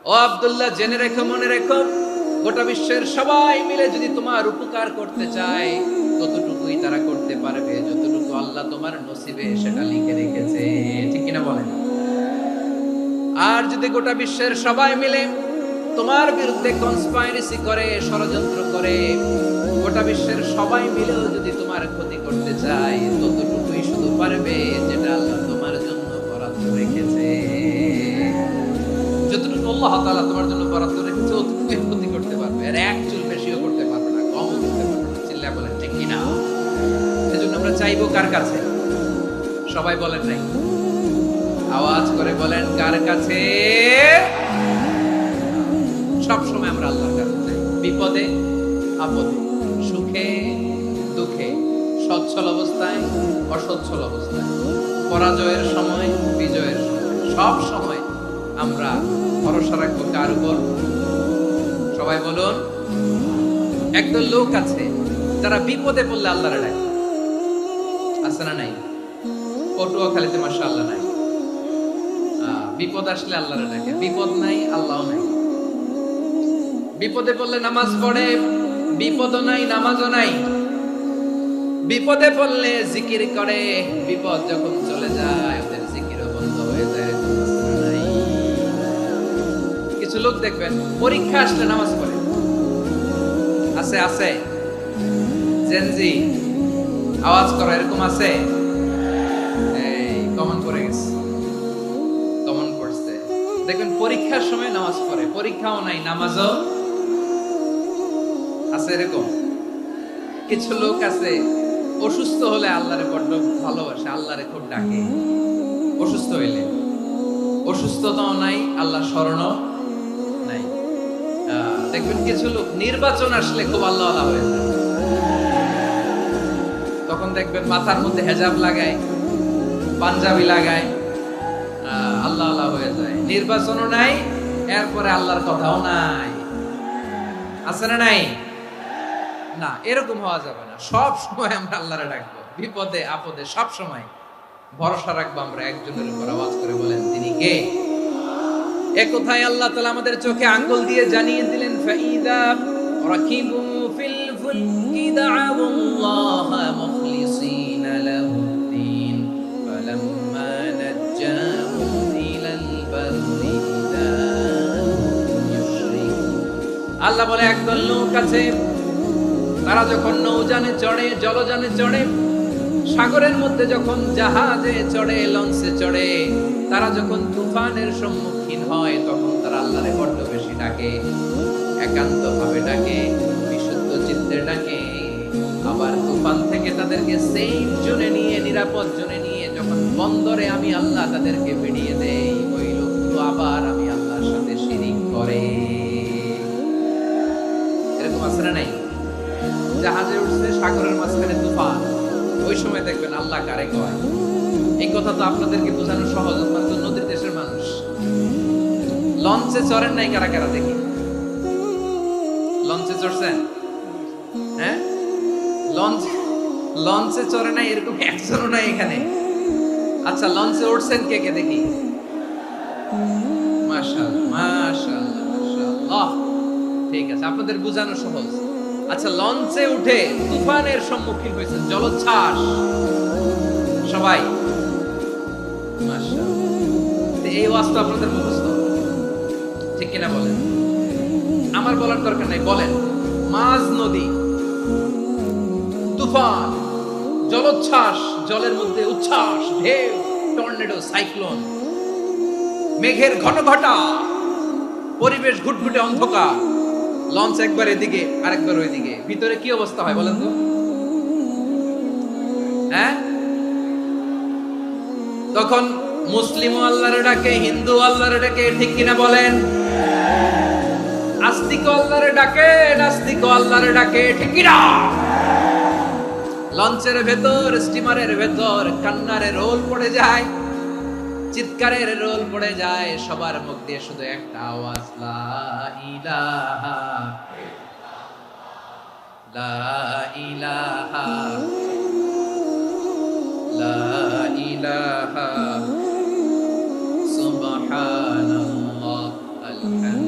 ও আব্দুল্লাহ, জেনে রেখো, মনে রেখো, গোটা বিশ্বের সবাই মিলে যদি তোমার উপকার করতে চায়, ততটুকুই তারা করতে পারবে যতটুকু আল্লাহ তোমার নসিবে সেটা লিখে রেখেছে। ঠিক কিনা বলেন? আর যদি গোটা বিশ্বের সবাই মিলে তোমার বিরুদ্ধে কনস্পাইরেসি করে, ষড়যন্ত্র করে, গোটা বিশ্বের সবাই মিলেও যদি তোমার ক্ষতি করতে চায়, ততটুকুই শুধু পারবে যেটা আল্লাহ তোমার জন্য বরাদ্দ রেখেছে। যতটুকু আল্লাহ তাআলা তোমার জন্য বরাদ্দ রেখেছে, অতটুকুই ক্ষতি করতে পারবে, আর এক চুল বেশিও করতে পারবে না, কমও করতে পারবে না। চিল্লায় বলেন ঠিক কিনা? এজন্য আমরা চাইবো কার কাছে? সবাই বলেন নাই, আওয়াজ করে বলেন, কার কাছে? সব সময় আমরা আল্লাহর কাছে চাই, বিপদে আপদে, সুখে দুঃখে, সচ্ছল অবস্থায় অসচ্ছল অবস্থায়, পরাজয়ের সময় বিজয়ের সময়, সব সময় আমরা ভরসা রাখবো কার উপর? সবাই বলুন। একদল লোক আছে যারা বিপদে পড়লে আল্লাহরে ডাকে, আছে না নাই? পটুয়াখালীতে মাশাআল্লাহ নাই, বিপদ আসলে আল্লাহরে ডাকে, বিপদ নাই আল্লাহও নাই। বিপদে পড়লে নামাজ পড়ে, বিপদও নাই নামাজও নাই। বিপদে পড়লে জিকির করে, বিপদ যখন চলে যায় ওদের জিকিরও বন্ধ হয়ে যায়। নাই কিছু লোক দেখবেন পরীক্ষা আসলে নামাজ পড়ে, আছে আছে, জেনজি আওয়াজ করো, এরকম আছে? এই কমন করে গেছে, কমন করছে। দেখবেন পরীক্ষার সময় নামাজ পড়ে, পরীক্ষাও নাই নামাজও আছে, এরকম। কিছু লোক আছে অসুস্থ হলে আল্লাহরে বড্ড ভালোবাসে, আল্লাহরে খুব ডাকে। অসুস্থ হইলে অসুস্থতাও নাই, আল্লাহ স্মরণও নাই। দেখবেন কিছু লোক নির্বাচন আসলে খুব আল্লাহ হয়ে যায়, তখন দেখবেন মাথার মধ্যে হেজাব লাগায়, পাঞ্জাবি লাগায়, আল্লাহ আল্লাহ হয়ে যায়। নির্বাচনও নাই, এরপরে আল্লাহর কথাও নাই। আছে না নাই? না, এরকম হওয়া যাবে না। সব সময় আমরা আল্লাহরে ডাকবো, বিপদে আপদে সব সময় ভরসা রাখবো আমরা একজনের উপর। আওয়াজ করে বলেন, তিনি কে? এ কথায় আল্লাহ তাআলা আমাদের চোখে আঙ্গুল দিয়ে জানিয়ে দিলেন, ফাইদা রাকিবু ফিল ফুলকি দা'আউল্লাহা মুখলিসিনা লাহুদ্দিন ফালাম্মা নাজ্জাহুম ইলাল বাররি ইযা ইউশরিকুন। আল্লাহ বলে, একদল লোক আছে, তারা যখন নৌযানে চড়ে, জলযানে চড়ে, সাগরের মধ্যে যখন জাহাজে চড়ে, লঞ্চে চড়ে, তারা যখন তুফানের সম্মুখীন হয়, তখন তারা আল্লাহরে বড্ড বেশি ডাকে, একান্ত ভাবে ডাকে, বিশুদ্ধ চিত্তে ডাকে। আবার তুফান থেকে তাদেরকে সেফ জোনে নিয়ে, নিরাপদ জোনে নিয়ে যখন বন্দরে আমি আল্লাহ তাদেরকে ফিরিয়ে দেই, ওই লোকগুলো আবার আমি আল্লাহর সাথে শিরিক করে। এরকম আছে না নাই? জাহাজে উঠছে, সাগরের মাঝখানে তুফান, ওই সময় দেখবেন আল্লাহ কারে কয়। এই কথা তো আপনাদেরকে বোঝানো সহজ, আপনারা তো নদীর দেশের মানুষ। লঞ্চে চড়েন নাই কারা কারা? দেখি, লঞ্চে চড়ছেন? হ্যাঁ, লঞ্চে চড়ে নাই এরকম একজনও নাই এখানে। আচ্ছা, লঞ্চে উঠছেন কে কে? দেখি। মাশাআল্লাহ মাশাআল্লাহ মাশাআল্লাহ, ঠিক আছে, আপনাদের বোঝানো সহজ। আচ্ছা, লঞ্চে উঠে তুফানের সম্মুখীন হয়েছেন, জলোচ্ছ্বাস, সবাই মাশাআল্লাহ। এই ওয়াজ তো আপনাদের মুখস্থ, ঠিক কিনা বলেন? আমার বলার দরকার নাই, বলেন। মাঝ নদী, তুফান, জলোচ্ছ্বাস, জলের মধ্যে উচ্ছ্বাস, ঢেউ, টর্নেডো, সাইক্লোন, মেঘের ঘনঘটা, পরিবেশ ঘুটঘুটে অন্ধকার, লঞ্চ একবার এদিকে আরেকবার ওইদিকে, ভিতরে কি অবস্থা হয় বলেন তো? হ্যাঁ, তখন মুসলিম আল্লাহরে ডাকে, হিন্দু আল্লাহরে ডাকে, ঠিক কিনা বলেন? আস্তিক আল্লাহরে ডাকে, নাস্তিক আল্লাহরে ডাকে, ঠিক কিনা? লঞ্চের ভেতর, স্টিমারের ভেতর কান্নারে রোল পড়ে যায়, চিৎকারের রোল পড়ে যায়, সবার মুখ দিয়ে শুধু একটা আওয়াজ, লা ইলাহা লা ইলাহা লা ইলাহা সুবহানাল্লাহ আলহামদুলিল্লাহ।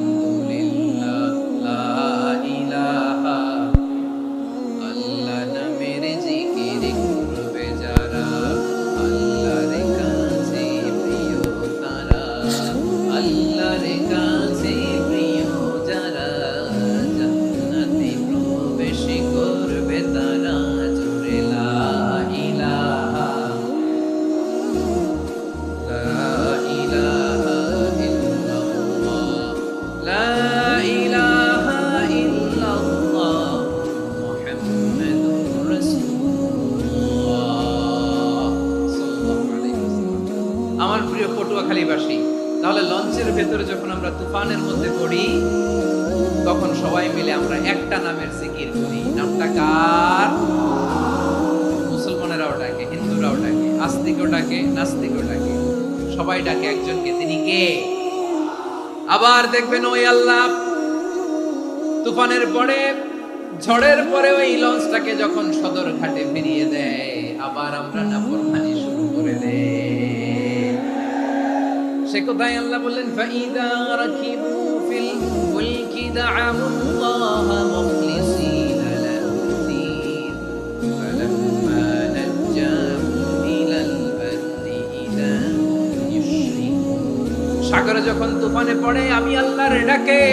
তুফানের মধ্যে পড়ি, তখন সবাই মিলে আমরা একটা নামের জিকির করি। নামটা কার? মুসলমানেরাও ডাকে, হিন্দুরাও ডাকে, আস্তিকও ডাকে, নাস্তিকও ডাকে, সবাই ডাকে একজনকে। তিনি কে? আবার দেখবেন ওই আল্লাহ তুফানের পরে, ঝড়ের পরে ওই লঞ্চটাকে যখন সদর ঘাটে ফিরিয়ে দেয়, আবার আমরা নাফরমানি শুরু করে দেই। সে কোথায় আল্লাহ বললেন, ফাইদা রাকিবু ফিল ফুলকি দা'আউল্লাহ মুখলিসিনা লাহু-দ্দীন ফালাম্মা নাজ্জাহুম ইলাল বাররি ইযা হুম ইউশরিকুন। সাগরে যখন তুফানে পড়ে আমি আল্লাহর ডাকে,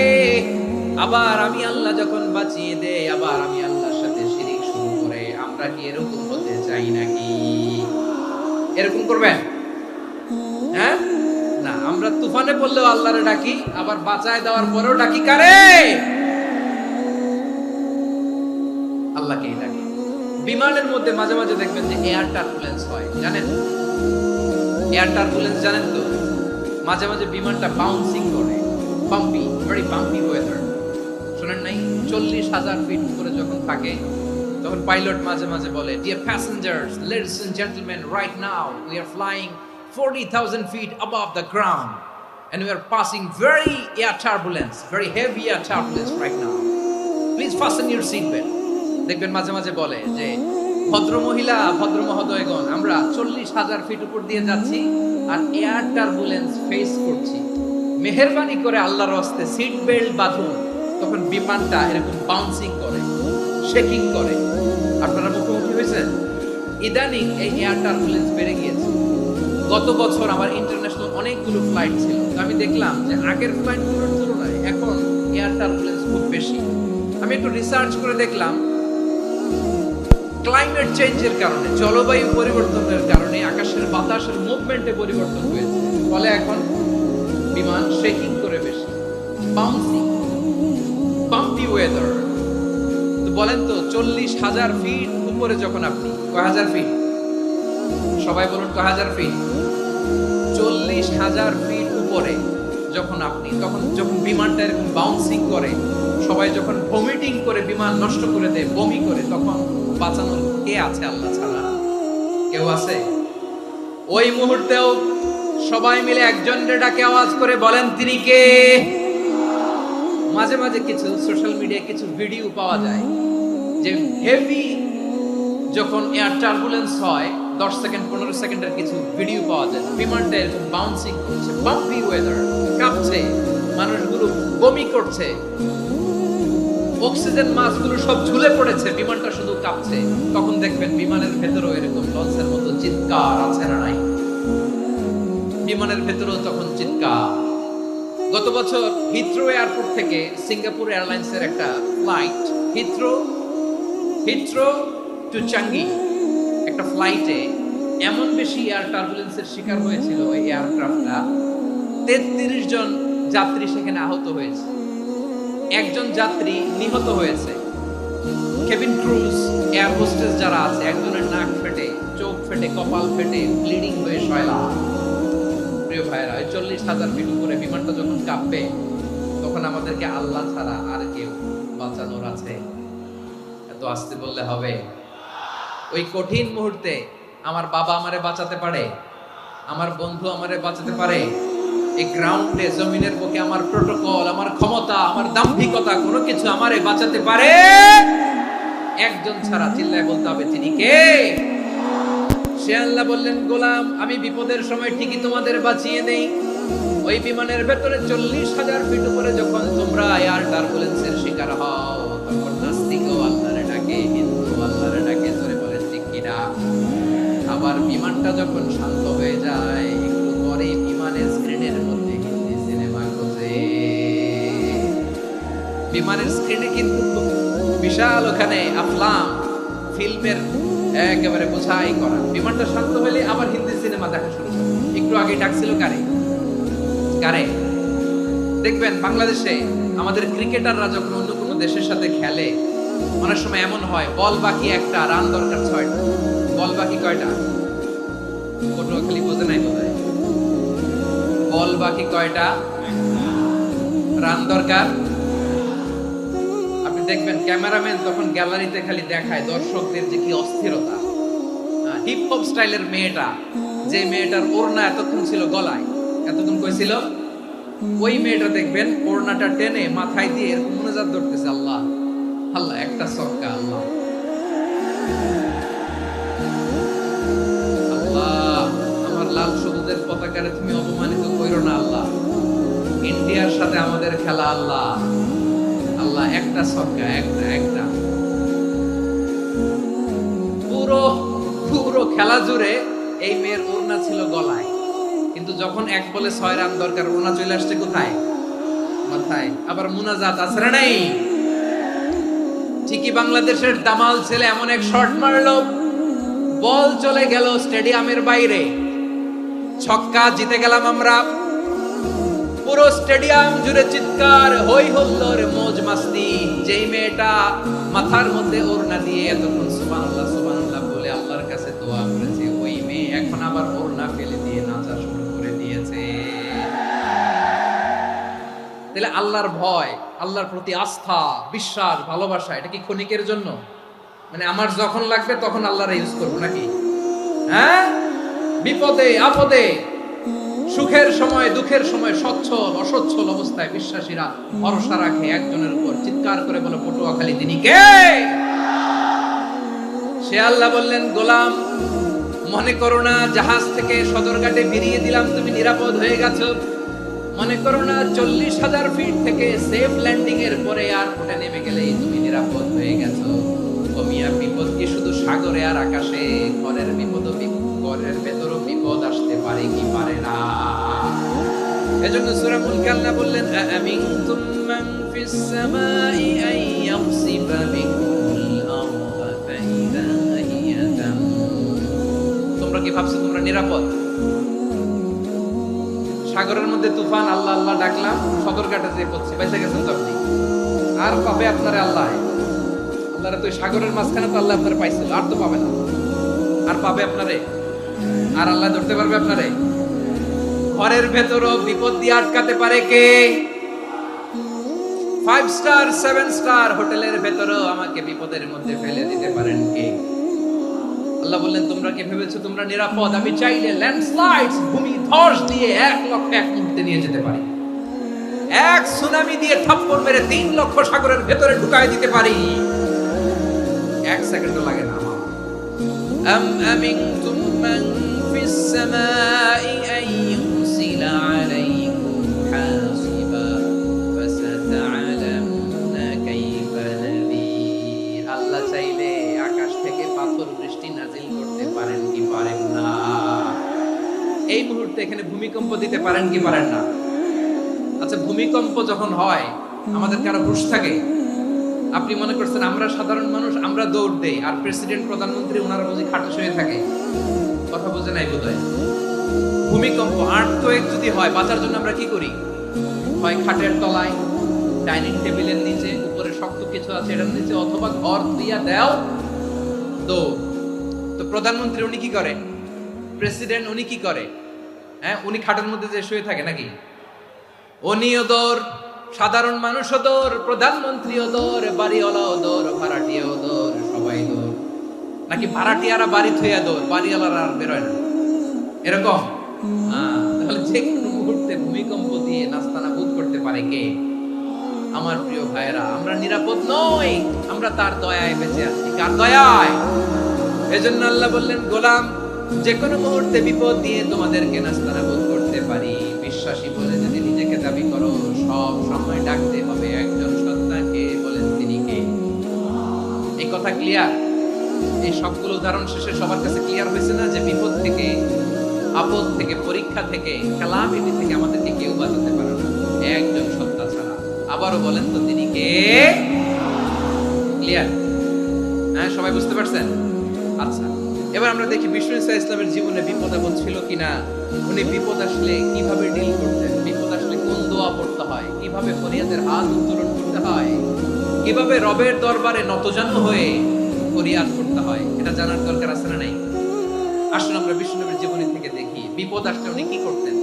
আবার আমি আল্লাহ যখন বাঁচিয়ে দেই, আবার আমি আল্লাহর সাথে শিরিক শুরু করে। আমরা কি এরকম হতে চাই নাকি? এরকম করবেন? হ্যাঁ না, আমরা তুফানে পড়লেও আল্লাহরে ডাকি, আবার বাঁচায় দেওয়ার পরেও ডাকি কারে? আল্লাহকেই ডাকি। বিমানের মধ্যে মাঝে মাঝে দেখবেন যে এয়ার টার্বুলেন্স হয়, জানেন? এয়ার টার্বুলেন্স জানেন তো? মাঝে মাঝে বিমানটা বাউন্সিং করে, বাম্পি, ভেরি বাম্পি ওয়েদার। শোনেন নাই? 40,000 ফিট উপরে যখন থাকে, তখন পাইলট মাঝে মাঝে বলে, dear passengers, ladies and gentleman, right now we are flying 40,000 feet above the ground and we are passing very air turbulence, very heavy air turbulence right now. Please fasten your seat belt. দেখবেন মাঝে মাঝে বলে যে, ভদ্র মহিলা, ভদ্র মহোদয়গণ, আমরা 40,000 ফিট উপর দিয়ে যাচ্ছি আর এয়ার টার্বুলেন্স ফেস করছি, মেহেরবানি করে আল্লাহর রাস্তে সিট বেল্ট বাঁধুন। তখন বিমানটা এরকম বাউন্সিং করে, শেকিং করে। আপনারা মুখোমুখি হয়েছেন? ইদানিং এই এয়ার টার্বুলেন্স বেড়ে গিয়েছে। গত বছর আমার ইন্টারন্যাশনাল অনেকগুলো ফ্লাইট ছিল, আমি দেখলাম যে আগের ফ্লাইটগুলোর তুলনায় এখন এয়ার টার্বুলেন্স খুব বেশি। আমি একটু রিসার্চ করে দেখলাম, ক্লাইমেট চেঞ্জের কারণে, জলবায়ু পরিবর্তনের কারণে আকাশের বাতাসের মুভমেন্টে পরিবর্তন হয়েছে, ফলে এখন বিমান শেকিং করে বেশি, বাউন্সিং, বাম্পি ওয়েদার। তো বলেন তো, 40,000 ফিট উপরে যখন আপনি, কয় হাজার ফিট? সবাই বলুন, কয় হাজার ফিট? 40,000 ফিট উপরে যখন আপনি, তখন যখন বিমানটা এরকম বাউন্সিং করে, সবাই যখন ভমিটিং করে বিমান নষ্ট করে দেয়, বমি করে, তখন বাঁচানোর কে আছে আল্লাহ ছাড়া? কেউ আছে? ওই মুহূর্তেও সবাই মিলে একজনের ডাকে আওয়াজ করে বলেন, তিনি কে? মাঝে মাঝে কিছু সোশ্যাল মিডিয়ায় কিছু ভিডিও পাওয়া যায় যে হেভি যখন এয়ার টার্বুলেন্স হয়, 10 সেকেন্ড 15 সেকেন্ডের কিছু ভিডিও পাওয়া যায়, বিমানটা এরকম বাউন্সিং করছে, বাম্পি ওয়েদার, কাঁপছে, মানুষগুলো বমি করছে, অক্সিজেন মাস্কগুলো সব ঝুলে পড়েছে, বিমানটা শুধু কাঁপছে। তখন দেখবেন বিমানের ভেতরেও এরকম লঞ্চের মতো চিৎকার আছে না নাই? বিমানের ভেতরেও তখন চিৎকার। গত বছর হিথ্রো এয়ারপোর্ট থেকে সিঙ্গাপুর এয়ারলাইন্সের একটা ফ্লাইট, হিথ্রো টু চাঙ্গি, একটা ফ্লাইটে এমন বেশি এয়ার টার্বুলেন্সের শিকার হয়েছিল ওই এয়ারক্রাফটটা, 33 জন যাত্রী সেখানে আহত হয়েছে, একজন যাত্রী নিহত হয়েছে। কেবিন ক্রুজ, এয়ার হোস্টেস যারা আছে, একজনের নাক ফেটে, চোখ ফেটে, কপাল ফেটে, ব্লিডিং হয়ে শয়লা। প্রিয় ভাইরা, 40,000 ফিট উপরে বিমানটা যখন কাঁপবে, তখন আমাদেরকে আল্লাহ ছাড়া আর কেউ বাঁচানোর আছে? এত আস্তে বললে হবে? ওই কঠিন মুহূর্তে আমার বাবা আমারে বাঁচাতে পারে, আমার বন্ধু আমারে বাঁচাতে পারে। এই গ্রাউন্ডে, জমিনের বুকে আমার প্রোটোকল, আমার ক্ষমতা, আমার দাম্ভিকতা, কোনো কিছু আমারে বাঁচাতে পারে? একজন ছাড়া, চিল্লায় বলতে হবে, তিনি কে? সে আল্লাহ বললেন, গোলাম, আমি বিপদের সময় ঠিকই তোমাদের বাঁচিয়ে দেই। ওই বিমানের ভেতরে 40,000 ফিট উপরে যখন তোমরা এয়ার টার্বুলেন্সের শিকার হও, তখন নাস্তিকও আল্লাহরে ডাকে, হিন্দু আল্লাহরে ডাকে, ধরে বলেন ঠিক কিনা? আবার বিমানটা যখন শান্ত হয়ে যায়, একটু পরে বিমানের স্ক্রিনের মধ্যে হিন্দি সিনেমা খোঁজে। বিমানের স্ক্রিনে কিন্তু বিশাল ওখানে আফলাম ফিল্মের একেবারে বোঝাই করা। বিমানটা শান্ত হলে আবার হিন্দি সিনেমা দেখা শুরু করে। একটু আগে ডাকছিল কারে? দেখবেন বাংলাদেশে আমাদের ক্রিকেটাররা যখন অন্য কোনো দেশের সাথে খেলে, অনেক সময় এমন হয়, বল বাকি একটা, রান দরকার 6টা। বল বাকি কয়টা? পটুয়াখালী বোঝে নাই বোধহয়। বল বাকি কয়টা? রান দরকার। আপনি দেখবেন ক্যামেরাম্যান তখন গ্যালারিতে খালি দেখায় দর্শকদের যে কি অস্থিরতা। হিপ হপ স্টাইলের মেয়েটা, যে মেয়েটার ওড়না এতক্ষণ ছিল গলায়, এতক্ষণ কই ছিল, ওই মেয়েটা দেখবেন ওড়নাটা টেনে মাথায় দিয়ে এরকম মুনাজাত ধরতেছে, আল্লাহ আল্লাহ একটা সক্কা, আল্লাহ আল্লাহ আমার লাল সবুজের পতাকারে তুমি অপমানিত কইরো না আল্লাহ, ইন্ডিয়ার সাথে আমাদের খেলা আল্লাহ আল্লাহ একটা সক্কা, একটা একটা। পুরো পুরো খেলা জুড়ে এই মেয়ের ওড়না ছিল গলায়, কিন্তু যখন এক বলে 6 রান দরকার, ওড়না চলে আসছে কোথায়, মাথায়। আবার মুনাজাত আছে না নাই? ঠিকই বাংলাদেশের দামাল ছেলে এমন এক শট মারলো, বল চলে গেল স্টেডিয়ামের বাইরে, ছক্কা, জিতে গেলাম আমরা। পুরো স্টেডিয়াম জুড়ে চিৎকার, হই হুল্লোড়, মौज মাস্তি। যেই মেয়েটা মাথার মধ্যে ওড়না দিয়ে এতক্ষণ সুবহানাল্লাহ সুবহানাল্লাহ বলে আল্লাহর কাছে দোয়া করেছে, ওই মেয়ে এখন আবার ওড়না ফেলে দিয়ে নাচা শুরু করে দিয়েছে। তাহলে আল্লাহর ভয়, আল্লাহর প্রতি আস্থা, বিশ্বাস, ভালোবাসা, এটা কি ক্ষণিকের জন্য? মানে আমার যখন লাগবে তখন আল্লাহর ইউজ করব নাকি? হ্যাঁ, বিপদে আপদে, সুখের সময় দুঃখের সময়, সচ্ছল অসচ্ছল অবস্থায় বিশ্বাসীরা ভরসা রাখে একজনের উপর। চিৎকার করে বলে, পটুয়াখালী তিনি কে? সে আল্লাহ বললেন, গোলাম মনে করো না জাহাজ থেকে সদরঘাটে বেরিয়ে দিলাম তুমি নিরাপদ হয়ে গেছো, মনে করো না 40,000 ফিট থেকে সেফ ল্যান্ডিং এর পরে এয়ারপোর্টে নেমে গেলেই তুমি নিরাপদ হয়ে গেছো। কমিয়া বিপদ কি শুধু সাগরে আর আকাশে? ঘরের বিপদ, ঘরের ভেতরও বিপদ আসতে পারে কি পারে না? এজন্য সূরা মুলক আল্লাহ বললেন, আমিনতুম মান ফিস সামাই আন ইয়াখসিফা বিকুল আরদা ফাইদা হিয়া তামুর। তোমরা কি ভাবছো তোমরা নিরাপদ? সাগরের মধ্যে তুফান, আল্লাহ আল্লাহ ডাকলাম, সদরঘাটে যেয়ে পড়ছি, বেঁচে গেছেন তো আপনি। আর পাবে আপনারে আল্লাহ, আল্লাহরে তো সাগরের মাঝখানে তো আল্লাহ আপনারে পাইছিল, আর তো পাবে না। আর পাবে আপনারে? আর আল্লাহ ধরতে পারবে আপনারে? ঘরের ভেতরও বিপদ দিয়ে আটকাতে পারে কে? 5 স্টার 7 স্টার হোটেলের ভেতরও আমাকে বিপদের মধ্যে ফেলে দিতে পারেন কে? আল্লাহ বললেন, তোমরা কি ভেবেছো তোমরা নিরাপদ? আমি চাইলে ল্যান্ডস্লাইডস, ভূমি ধস দিয়ে 1 লক্ষ এক মুহূর্তে নিয়ে যেতে পারি। এক সুনামি দিয়ে থাপ্পড় মেরে 3 লক্ষ সাগরের ভেতরে ঢুকায় দিতে পারি। 1 সেকেন্ডও লাগে না আমার। আম আমিনতুম মান ফিস সামাই আন ইউরসিলা আলাইকুম হাসিবা ফাসাতা'লামুনা কাইফা নাযীর। আল্লাহ চাইলে আকাশ থেকে পাথর বৃষ্টি নাজিল করতে পারেন কি পারেন না? এই মুহূর্তে এখানে ভূমিকম্প দিতে পারেন কি পারেন না? আচ্ছা, ভূমিকম্প যখন হয় আমাদের কারো হুঁশ থাকে? আপনি মনে করছেন আমরা সাধারণ মানুষ, আমরা দৌড় দেই, আর প্রেসিডেন্ট প্রধানমন্ত্রী ওনারা বুঝি খাটে শুয়ে থাকে? কথা বুঝে নাই বোধহয়। ভূমিকম্প, আর্থকোয়েক যদি হয়, বাঁচার জন্য আমরা কি করি? হয় খাটের তলায়, ডাইনিং টেবিলের নিচে, উপরে শক্ত কিছু আছে এটার নিচে, অথবা ঘর দিয়া দাও দৌড়। তো প্রধানমন্ত্রী উনি কি করে? প্রেসিডেন্ট উনি কি করে? হ্যাঁ, উনি খাটের মধ্যে যে শুয়ে থাকে নাকি? উনিও দৌড়, সাধারণ মানুষও দৌড়, প্রধানমন্ত্রীও দৌড়, বাড়িওয়ালাও দৌড়, ভাড়াটিয়াও দৌড়, সবাই দৌড়। নাকি ভাড়াটিয়ারা বাড়ি থইয়া দৌড়, বাড়িওয়ালারা আর বেরোয় না? এরকম? তাহলে যে কোনো মুহূর্তে ভূমিকম্প দিয়ে নাস্তানাবুদ করতে পারে কে? আমার প্রিয় ভাইয়েরা, আমরা নিরাপদ নই, আমরা তার দয়ায় বেঁচে আছি। কার দয়ায়? এজন্য আল্লাহ বললেন, গোলাম যে কোনো মুহূর্তে বিপদ দিয়ে তোমাদেরকে নাস্তানাবুদ করতে পারি। বিশ্বাসী বলে যদি নিজেকে দাবি করো, সব সময় ডাকতে হবে একজন সত্তাকে। বলেন তিনি কে? এই কথা ক্লিয়ার? এই সবগুলো উদাহরণ শেষে সবার কাছে ক্লিয়ার হয়েছে না যে বিপদ থেকে, আপদ থেকে, পরীক্ষা থেকে, ক্যালামিটি থেকে আমাদেরকে কেউ বাঁচাতে পারে না একজন সত্তা ছাড়া। আবারও বলেন তো তিনি কে? ক্লিয়ার? হ্যাঁ, সবাই বুঝতে পারছেন? আচ্ছা, এবার আমরা দেখি বিষ্ণু ইসা ইসলামের জীবনে বিপদ আপদ ছিল কিনা। উনি বিপদ আসলে কিভাবে ডিল করতেন, বিপদ আসলে কোন দোয়া পড়তে হয়, কিভাবে ফরিয়াদের হাত উত্তোলন করতে হয়, কিভাবে রবের দরবারে নতজানু হয়ে ফরিয়াদ করতে হয়, এটা জানার দরকার আছে না নাই? আসুন আমরা বিষ্ণু নবীর জীবনী থেকে দেখি বিপদ আসলে উনি কি করতেন।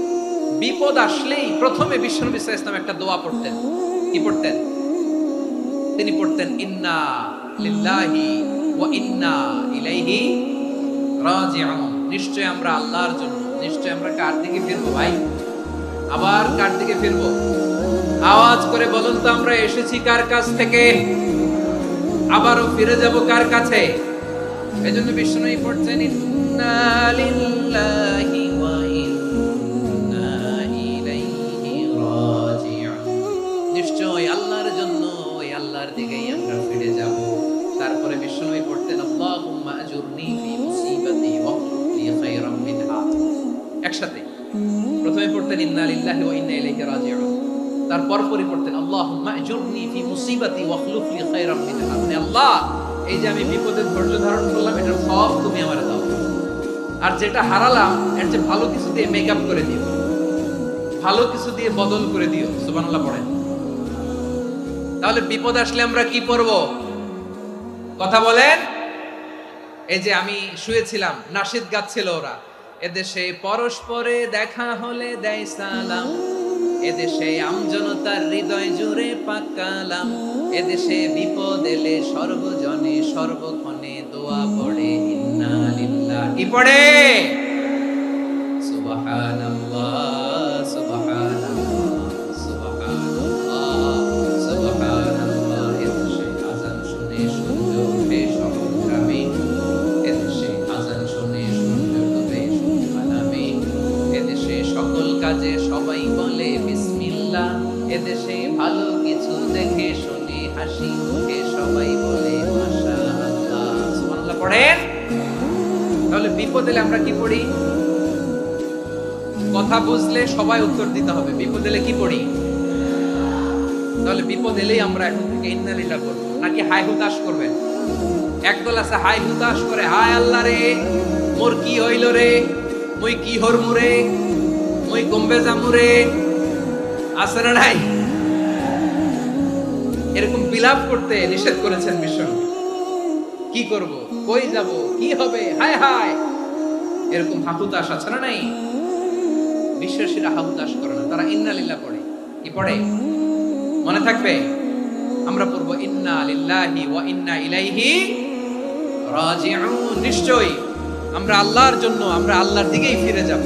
বিপদ আসলেই প্রথমে বিশ্বনবী সাল্লাল্লাহু আলাইহি ওয়াসাল্লাম একটা দোয়া পড়তেন। কি পড়তেন? তিনি পড়তেন ইন্না লিল্লাহি ওয়া ইন্না ইলাইহি রাজিউন। নিশ্চয় আমরা আল্লাহর জন্য, নিশ্চয় আমরা কার দিকে ফিরবো ভাই? আবার কার দিকে ফিরবো? আওয়াজ করে বলুন তো, আমরা এসেছি কার কাছ থেকে, আবারও ফিরে যাব কার কাছে? এজন্য বিষ্ণুই পড়ছেন ইন্না লিল্লাহি ওয়া ইন্না ইলাইহি রাজিউন। নিশ্চয় আল্লাহর জন্য, ওই আল্লাহর দিকেই আমরা ফিরে যাব। তারপরে বিষ্ণুই পড়তেন আল্লাহুম্মা আজুরনি ফি মুসিবাতি ওয়াখলুফ লি খায়রাম মিনহা। একসাথে প্রথমে পড়তেন ইন্না লিল্লাহি ওয়া ইন্না ইলাইহি রাজিউন, তারপর পড়তেন আল্লাহুম্মা আজুরনি ফি মুসিবাতি ওয়াখলুফ লি খায়রাম মিনহা। মানে আল্লাহ, এই যে আমি বিপদে ধৈর্য ধারণ করলাম, এটার সব তুমি আমারে দাও, আর যেটা হারালাম এর যে ভালো কিছু দিয়ে মেকআপ করে দিও, ভালো কিছু দিয়ে বদল করে দিও। সুবহানাল্লাহ পড়েন। তাহলে বিপদ আসলে আমরা কি করব? কথা বলেন। এই যে আমি শুয়েছিলাম, নাশিদ গাচ্ছিল ওরা, এদেশে পরস্পরে দেখা হলে দেয় সালাম, এদেশে আমজনতার হৃদয় জুড়ে পাকালাম, এদেশে বিপদ এলে সর্বজনে সর্বক্ষণে দোয়া পড়ে ইন্না লিল্লাহি পড়ে সুবহানাল্লাহ সুবহানাল্লাহ সুবহানাল্লাহ সুবহানাল্লাহ। এদেশে আযান শুনে সূর্য ওঠে সমুদ্রামে, এদেশে আযান শুনে সূর্য ডুবে সুবহানামে, এদেশে সকল কাজে সবাই বলে বিসমিল্লাহ, এদেশে ভালো কিছু দেখে শুনে হাসি মুখে সবাই বলে মাশাআল্লাহ। সুবহানাল্লাহ পড়েন। তাহলে বিপদ এলে আমরা কি পড়ি? কথা বুঝলে সবাই উত্তর দিতে হবে। বিপদ এলে কি পড়ি? তাহলে বিপদ এলেই আমরা এখন থেকে ইন্না লিল্লাহ পড়ব, নাকি হাই হুতাশ করবেন? একদল আছে হাই হুতাশ করে, হায় আল্লাহ রে মোর কি হইল রে, মুই কি হরমু রে, মুই কমবে যামু রে। আছে না নাই? এরকম বিলাপ করতে নিষেধ করেছেন বিশ্বনবী। কি করব, কই যাব, কি হবে, হায় হায়, এরকম হাহুতাশ আছে না নাই? বিশ্বাসীরা হাহুতাশ করে না, তারা ইন্না লিল্লাহ পড়ে। কি পড়ে? মনে থাকবে? আমরা পড়ব ইন্না লিল্লাহি ওয়া ইন্না ইলাইহি রাজিউন। নিশ্চয়ই আমরা আল্লাহর জন্য, আমরা আল্লাহর দিকেই ফিরে যাব।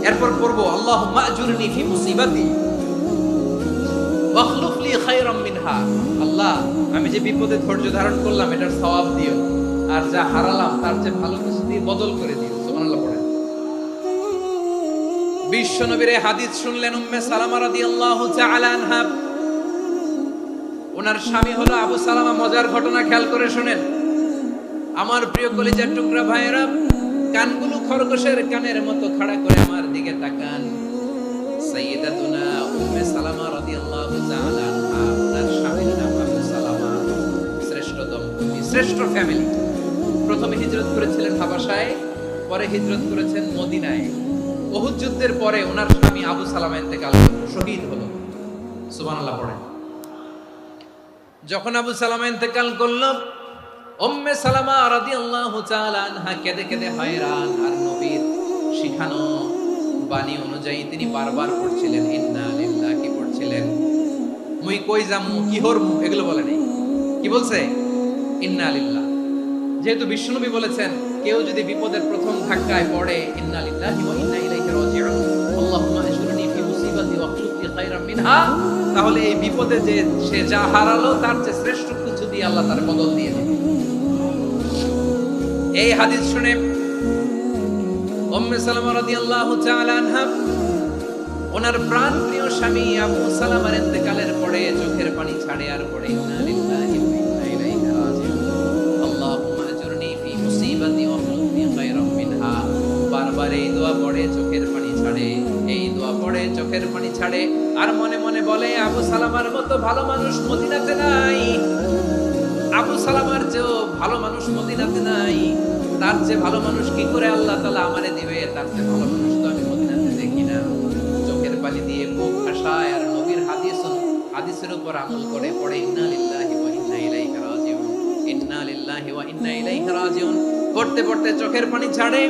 এরপর পড়ব আল্লাহুম্মা আজুরনি ফি মুসিবাতি ওয়াখলুফ লি খায়রাম মিনহা। আল্লাহ, আমি যে বিপদে ধৈর্য ধারণ করলাম এটার সওয়াব দিও, আর যা হারালাম তার চেয়ে ভালো কিছু দিয়ে বদল করে দিও। সুবহানাল্লাহ পড়েন। বিশ্বনবীর এই হাদিস শুনলেন উম্মে সালামা রাদিয়াল্লাহু তাআলা আনহা। ওনার স্বামী হলো আবু সালামা। মজার ঘটনা খেয়াল করে শুনেন আমার প্রিয় কলিজার টুকরা ভাইয়েরা। কানগুলো খরগোশের কানের মতো খাড়া করে আমার দিকে তাকান। সাইয়্যিদাতুনা উম্মে সালামা রাদিয়াল্লাহু তাআলা আনহা, ওনার স্বামীর নাম আবু সালামা। শ্রেষ্ঠ দম্পতি, শ্রেষ্ঠ ফ্যামিলি। প্রথমে হিজরত করেছিলেন হাবাশায়, পরে হিজরত করেছেন মদিনায়। উহুদ যুদ্ধের পরে ওনার স্বামী আবু সালামা ইন্তেকাল করলেন, শহীদ হলো। সুবহানাল্লাহ পড়েন। যখন আবু সালামা ইন্তেকাল করল, উম্মে সালামা রাদিয়াল্লাহু তাআলা আনহা কেঁদে কেঁদে হয়রান। আর নবীর শিখানো বাণী অনুযায়ী তিনি বারবার পড়ছিলেন ইন্না লিল্লাহি। কি পড়ছিলেন? মুই কই যামু, কি হরমু, এগুলো বলে নাই। কি বলছে? ইন্না লিল্লাহ। যেহেতু বিশ্বনবী বলেছেন কেউ যদি বিপদের প্রথম ধাক্কায় পড়ে ইন্না লিল্লাহি ওয়া ইন্না ইলাইহি রাজিউন, আল্লাহুম্মা আজুরনি ফি মুসিবাতি ওয়াখলুফ লি খায়রাম মিনহা, তাহলে এই বিপদে যে সে যা হারালো তার চেয়ে শ্রেষ্ঠ কিছু দিয়ে আল্লাহ তার বদল দিয়ে দেবে। এই হাদিস শুনে উম্মে সালামা রাদিয়াল্লাহু তাআলা আনহা ওনার প্রাণপ্রিয় স্বামী আবু সালামার ইন্তেকালের পরে চোখের পানি ছাড়ে আর পড়ে ইন্না লিল্লাহি ওয়া ইন্না ইলাইহি রাজিউন, আল্লাহুম্মা আজুরনি ফি মুসিবাতি ওয়াখলুফ লি খায়রাম মিনহা। বারবার এই দোয়া পড়ে চোখের পানি ছাড়ে, এই দোয়া পড়ে চোখের পানি ছাড়ে, আর মনে মনে বলে আবু সালামার মতো ভালো মানুষ মদিনাতে নাই, আবু সালামার চেয়েও ভালো মানুষ মদিনাতে নাই, তার চেয়ে ভালো মানুষ কি করে আল্লাহ তাআলা আমারে দিবে, তার চেয়ে ভালো মানুষ তো আমি মদিনাতে দেখি না। চোখের পানি দিয়ে বুক ভাসায় আর নবীর হাদিসের উপর আমল করে পড়ে ইন্না লিল্লাহি ওয়া ইন্না ইলাইহি রাজিউন, ইন্না লিল্লাহি ওয়া ইন্না ইলাইহি রাজিউন। পড়তে পড়তে চোখের পানি ছাড়ে।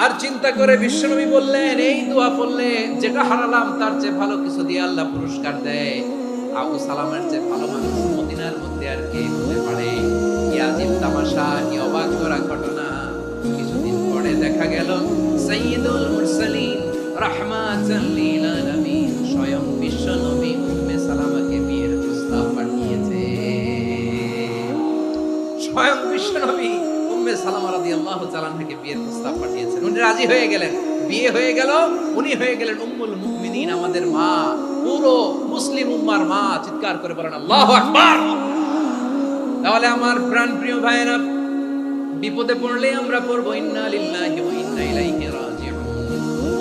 আর চিন্তা করে বিশ্বনবী বললেন, এই দোয়া পড়লে যেটা হারালাম তার চেয়ে ভালো কিছু দিয়ে আল্লাহ পুরস্কার দেয়। আবু সালামের চেয়ে ভালো মানুষ মদিনার মধ্যে আর কে হতে পারে? কি আজীব তামাশা, কি অবাক করা ঘটনা। কিছুদিন পরে দেখা গেল সাইয়্যিদুল মুরসালিন রাহমাতাল লিল আলামিন স্বয়ং বিশ্বনবী উম্মে সালামাকে বিয়ের প্রস্তাব পাঠিয়েছে। স্বয়ং বিশ্বনবী উম্মে সালামা রাদিয়াল্লাহু তাআলা থেকে বিয়ের প্রস্তাব পাঠিয়েছেন। উনি রাজি হয়ে গেলেন, বিয়ে হয়ে গেল, উনি হয়ে গেলেন উম্মুল মুমিনিন, আমাদের মা, পুরো মুসলিম উম্মার মা। চিৎকার করে বলেন আল্লাহু আকবার। তাহলে আমার প্রাণপ্রিয় ভাইয়েরা, বিপদে পড়লে আমরা পড়বো ইন্না লিল্লাহি ওয়া ইন্না ইলাইহি রাজিউন,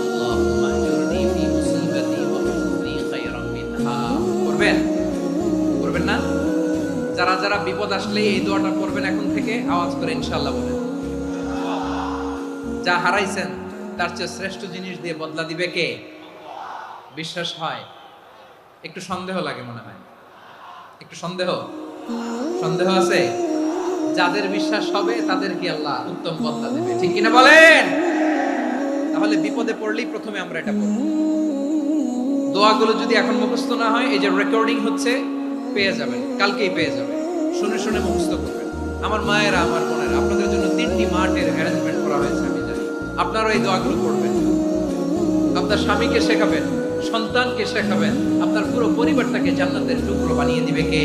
আল্লাহুম্মা আজুরনি ফি মুসিবাতি ওয়া আখলিফনি খায়রাম মিনহা। করবেন? করবেন না? যারা যারা বিপদ আসলে এই দোয়াটা পড়বেন এখন থেকে আওয়াজ করে ইনশাআল্লাহ বলেন। যা হারাইছেন তার চেয়ে শ্রেষ্ঠ জিনিস দিয়ে বদলা দিবে কে? বিশ্বাস হয়? একটু সন্দেহ লাগে মনে হয়, একটু সন্দেহ সন্দেহ আছে। যাদের বিশ্বাস হবে তাদেরকে আল্লাহ উত্তম বদলা দেবে, ঠিক কিনা বলেন? তাহলে বিপদে পড়লেই প্রথমে আমরা এটা পড়ব। দোয়াগুলো যদি এখন মুখস্থ না হয়, এই যে রেকর্ডিং হচ্ছে, পেয়ে যাবেন, কালকেই পেয়ে যাবেন। শুনে শুনে মুখস্থ করবেন। আমার মায়েরা, আমার বোনেরা, আপনাদের জন্য 3টি মাঠের অ্যারেঞ্জমেন্ট করা হয়েছে, আমি জানি। আপনারা এই দোয়াগুলো পড়বেন, আপনার স্বামীকে শেখাবেন, সন্তানকে শেখাবেন, আপনার পুরো পরিবারটাকে জান্নাতের টুকরো বানিয়ে দিবে কে?